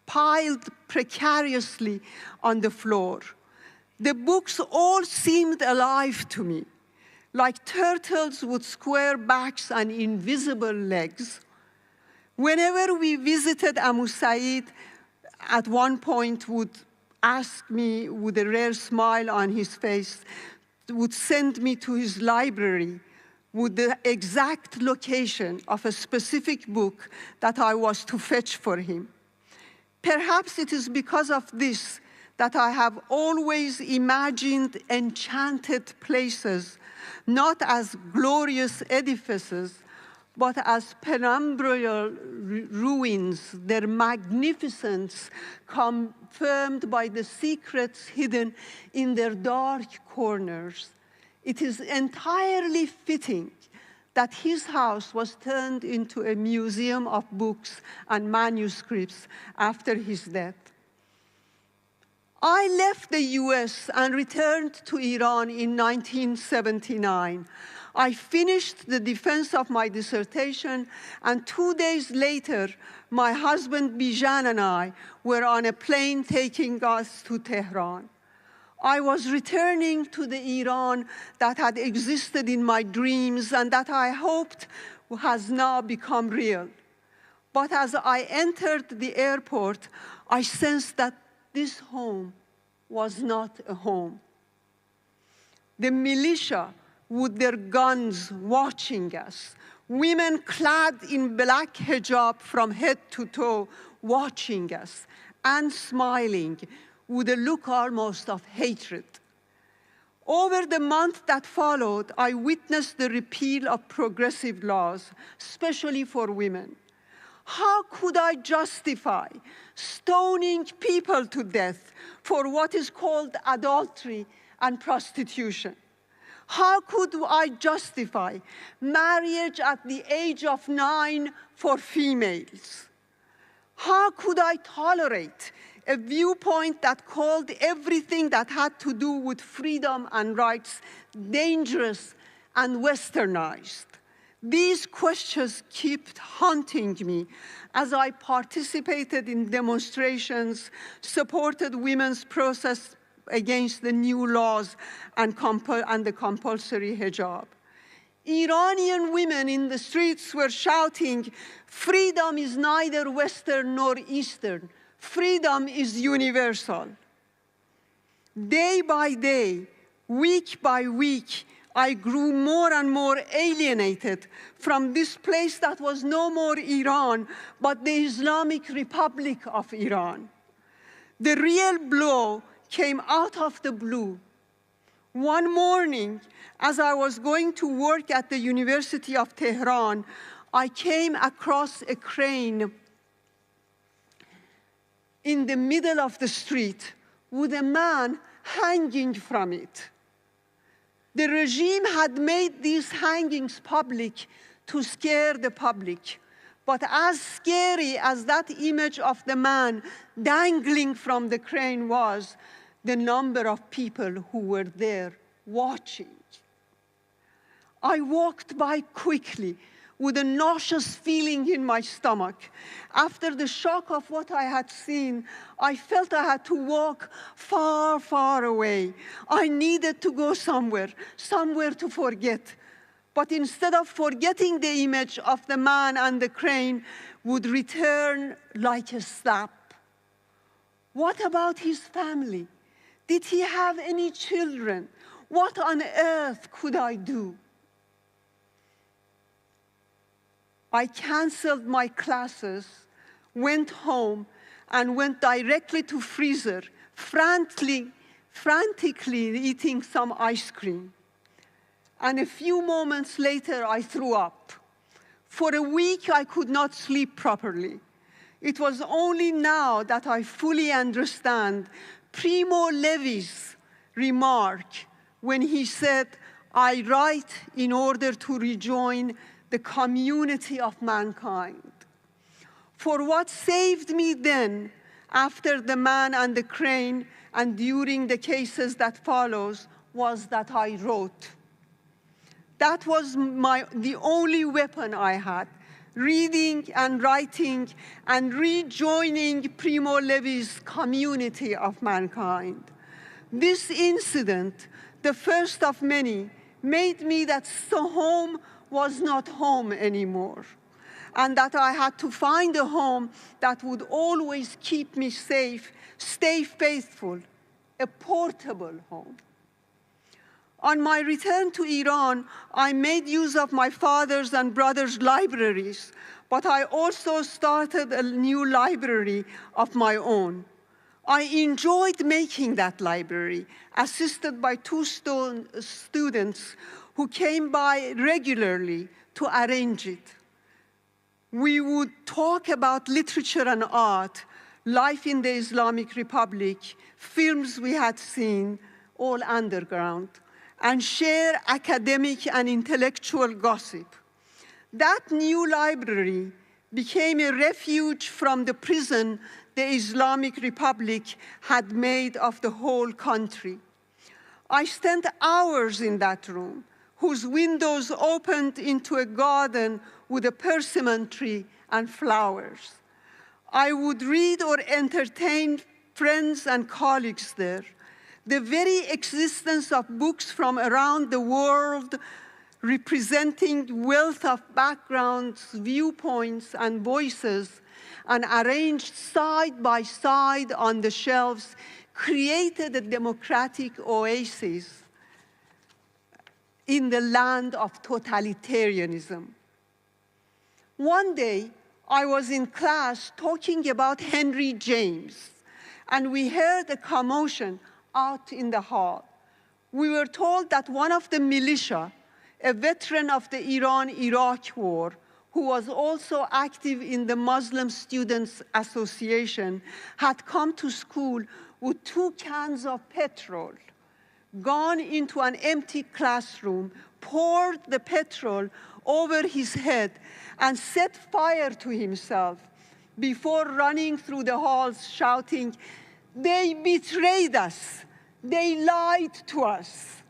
piled precariously on the floor. The books all seemed alive to me, like turtles with square backs and invisible legs. Whenever we visited Amu Said, at one point would ask me with a rare smile on his face, would send me to his library with the exact location of a specific book that I was to fetch for him. Perhaps it is because of this that I have always imagined enchanted places, not as glorious edifices, but as penumbral ruins, their magnificence confirmed by the secrets hidden in their dark corners. It is entirely fitting that his house was turned into a museum of books and manuscripts after his death. I left the US and returned to Iran in 1979. I finished the defense of my dissertation, and 2 days later, my husband Bijan and I were on a plane taking us to Tehran. I was returning to the Iran that had existed in my dreams and that I hoped has now become real. But as I entered the airport, I sensed that this home was not a home. The militia with their guns watching us, women clad in black hijab from head to toe watching us and smiling with a look almost of hatred. Over the month that followed, I witnessed the repeal of progressive laws, especially for women. How could I justify stoning people to death for what is called adultery and prostitution? How could I justify marriage at the age of 9 for females? How could I tolerate a viewpoint that called everything that had to do with freedom and rights dangerous and westernized? These questions kept haunting me as I participated in demonstrations, supported women's protest against the new laws and the compulsory hijab. Iranian women in the streets were shouting, "Freedom is neither Western nor Eastern. Freedom is universal." Day by day, week by week, I grew more and more alienated from this place that was no more Iran, but the Islamic Republic of Iran. The real blow came out of the blue. One morning, as I was going to work at the University of Tehran, I came across a crane in the middle of the street with a man hanging from it. The regime had made these hangings public to scare the public. But as scary as that image of the man dangling from the crane was, the number of people who were there watching. I walked by quickly with a nauseous feeling in my stomach. After the shock of what I had seen, I felt I had to walk far, far away. I needed to go somewhere to forget. But instead of forgetting, the image of the man and the crane would return like a slap. What about his family? Did he have any children? What on earth could I do? I canceled my classes, went home, and went directly to freezer, frantically eating some ice cream. And a few moments later, I threw up. For a week, I could not sleep properly. It was only now that I fully understand Primo Levi's remark when he said, "I write in order to rejoin the community of mankind." For what saved me then, after the man and the crane, and during the cases that follows, was that I wrote. That was the only weapon I had, reading and writing and rejoining Primo Levi's community of mankind. This incident, the first of many, made me that home was not home anymore, and that I had to find a home that would always keep me safe, stay faithful, a portable home. On my return to Iran, I made use of my father's and brother's libraries, but I also started a new library of my own. I enjoyed making that library, assisted by two students who came by regularly to arrange it. We would talk about literature and art, life in the Islamic Republic, films we had seen, all underground, and share academic and intellectual gossip. That new library became a refuge from the prison the Islamic Republic had made of the whole country. I spent hours in that room, whose windows opened into a garden with a persimmon tree and flowers. I would read or entertain friends and colleagues there. The very existence of books from around the world, representing wealth of backgrounds, viewpoints, and voices, and arranged side by side on the shelves, created a democratic oasis in the land of totalitarianism. One day, I was in class talking about Henry James, and we heard a commotion out in the hall. We were told that one of the militia, a veteran of the Iran-Iraq War, who was also active in the Muslim Students Association, had come to school with 2 cans of petrol, gone into an empty classroom, poured the petrol over his head, and set fire to himself before running through the halls shouting, "They betrayed us. They lied to us."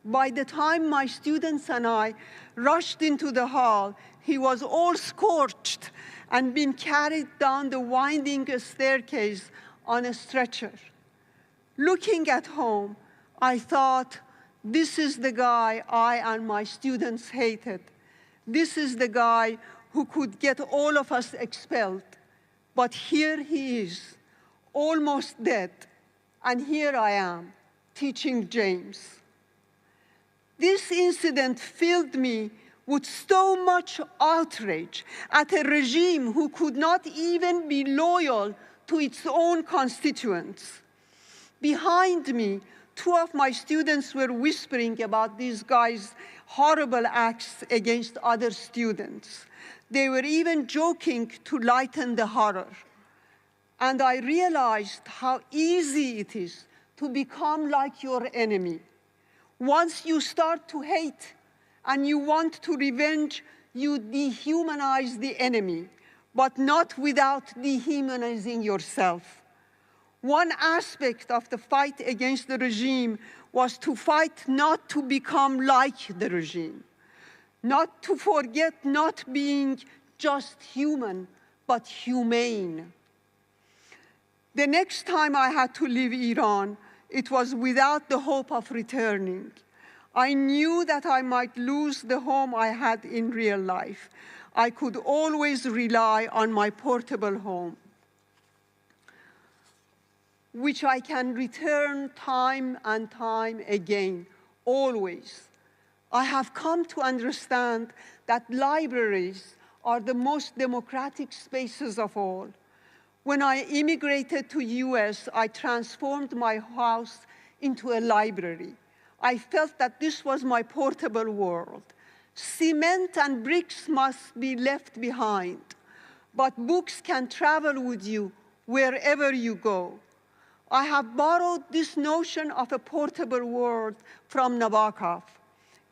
By the time my students and I rushed into the hall, he was all scorched and being carried down the winding staircase on a stretcher. Looking at home, I thought, this is the guy I and my students hated. This is the guy who could get all of us expelled. But here he is, almost dead, and here I am, teaching James. This incident filled me with so much outrage at a regime who could not even be loyal to its own constituents. Behind me, 2 of my students were whispering about these guys' horrible acts against other students. They were even joking to lighten the horror. And I realized how easy it is to become like your enemy. Once you start to hate and you want to revenge, you dehumanize the enemy, but not without dehumanizing yourself. One aspect of the fight against the regime was to fight not to become like the regime, not to forget not being just human, but humane. The next time I had to leave Iran, it was without the hope of returning. I knew that I might lose the home I had in real life. I could always rely on my portable home, which I can return time and time again, always. I have come to understand that libraries are the most democratic spaces of all. When I immigrated to US, I transformed my house into a library. I felt that this was my portable world. Cement and bricks must be left behind, but books can travel with you wherever you go. I have borrowed this notion of a portable world from Nabokov.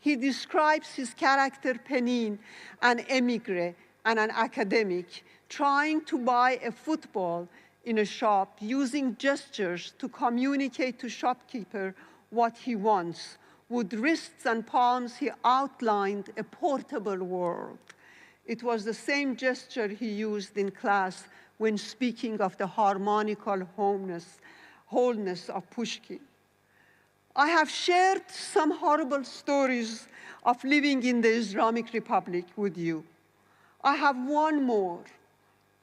He describes his character Penin, an emigre and an academic, trying to buy a football in a shop, using gestures to communicate to shopkeeper what he wants. With wrists and palms, he outlined a portable world. It was the same gesture he used in class when speaking of the harmonical wholeness of Pushkin. I have shared some horrible stories of living in the Islamic Republic with you. I have one more,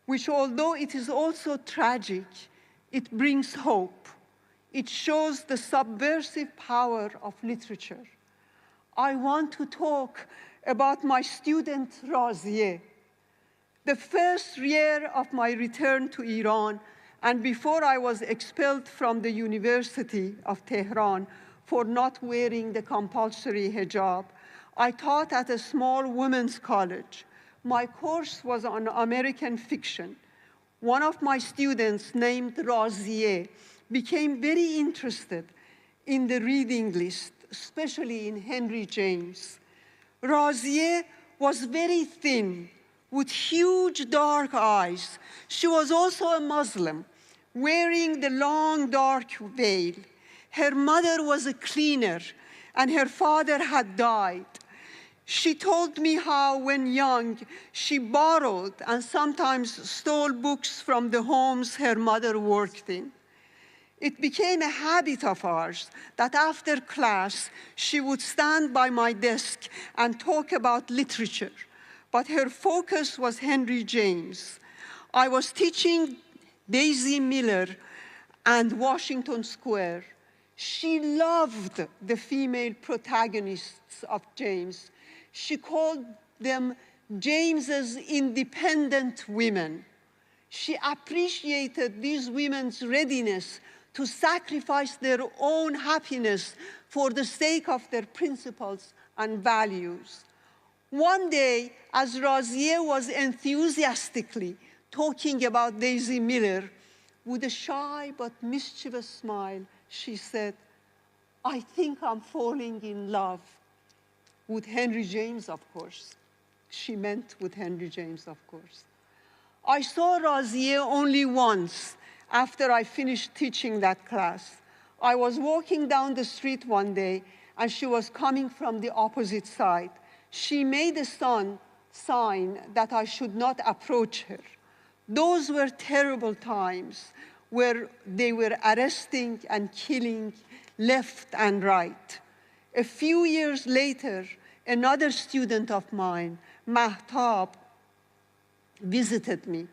which, although it is also tragic, it brings hope. It shows the subversive power of literature. I want to talk about my student Razieh. The first year of my return to Iran, and before I was expelled from the University of Tehran for not wearing the compulsory hijab, I taught at a small women's college. My course was on American fiction. One of my students, named Razieh, became very interested in the reading list, especially in Henry James. Razieh was very thin, with huge dark eyes. She was also a Muslim, wearing the long dark veil. Her mother was a cleaner, and her father had died. She told me how, when young, she borrowed and sometimes stole books from the homes her mother worked in. It became a habit of ours that after class, she would stand by my desk and talk about literature, but her focus was Henry James. I was teaching Daisy Miller and Washington Square. She loved the female protagonists of James. She called them James's independent women. She appreciated these women's readiness to sacrifice their own happiness for the sake of their principles and values. One day, as Razieh was enthusiastically talking about Daisy Miller, with a shy but mischievous smile, she said, "I think I'm falling in love with Henry James, of course." She meant with Henry James, of course. I saw Razieh only once after I finished teaching that class. I was walking down the street one day, and she was coming from the opposite side. She made a sign that I should not approach her. Those were terrible times where they were arresting and killing left and right. A few years later, another student of mine, Mahtab, visited me.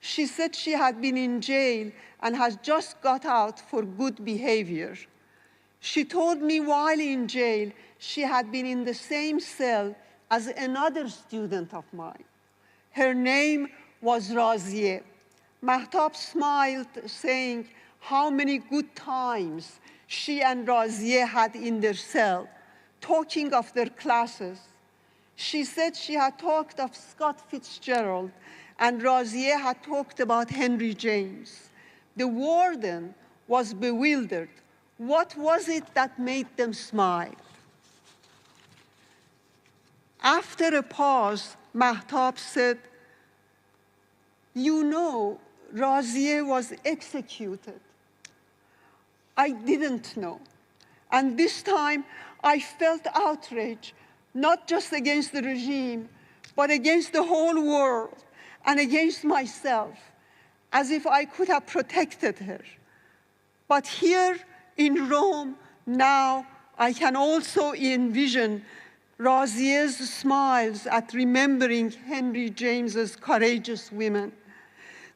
She said she had been in jail and has just got out for good behavior. She told me while in jail, she had been in the same cell as another student of mine. Her name was Razieh. Mahtab smiled, saying how many good times she and Razieh had in their cell, talking of their classes. She said she had talked of Scott Fitzgerald, and Razieh had talked about Henry James. The warden was bewildered. What was it that made them smile? After a pause, Mahtab said, "You know, Razieh was executed." I didn't know. And this time, I felt outrage, not just against the regime, but against the whole world and against myself, as if I could have protected her. But here in Rome, now, I can also envision Razieh's smiles at remembering Henry James's courageous women.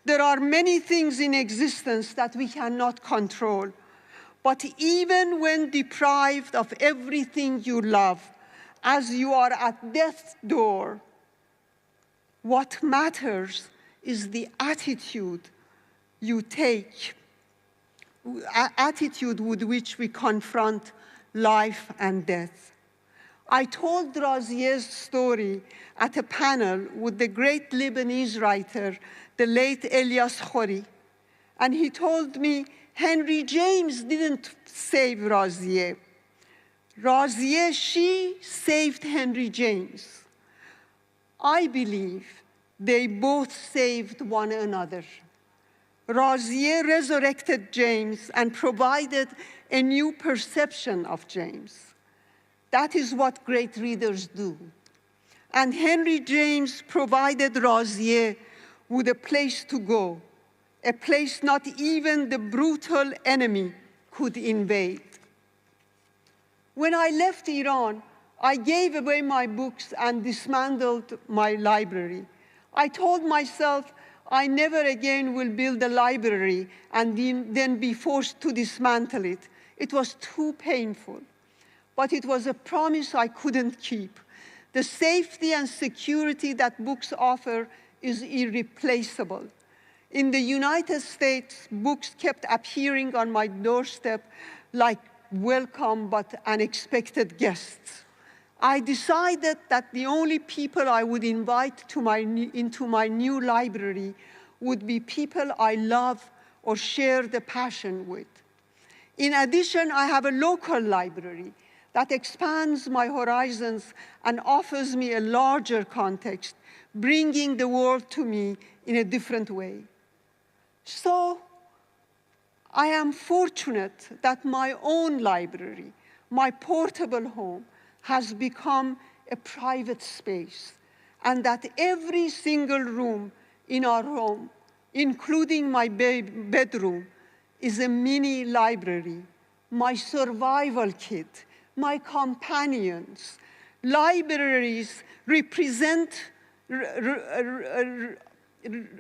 There are many things in existence that we cannot control, but even when deprived of everything you love, as you are at death's door, what matters is the attitude you take, attitude with which we confront life and death. I told Razieh's story at a panel with the great Lebanese writer, the late Elias Khoury, and he told me Henry James didn't save Razieh. Razieh, she saved Henry James. I believe they both saved one another. Razieh resurrected James and provided a new perception of James. That is what great readers do. And Henry James provided Razieh with a place to go, a place not even the brutal enemy could invade. When I left Iran, I gave away my books and dismantled my library. I told myself I never again will build a library and then be forced to dismantle it. It was too painful, but it was a promise I couldn't keep. The safety and security that books offer is irreplaceable. In the United States, books kept appearing on my doorstep like welcome but unexpected guests. I decided that the only people I would invite into my new library would be people I love or share the passion with. In addition, I have a local library that expands my horizons and offers me a larger context, bringing the world to me in a different way. So, I am fortunate that my own library, my portable home, has become a private space, and that every single room in our home, including my bedroom, is a mini library, my survival kit, my companions. Libraries represent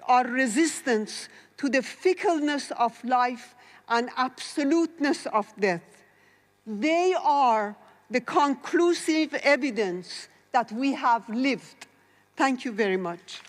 our resistance to the fickleness of life and absoluteness of death. They are the conclusive evidence that we have lived. Thank you very much.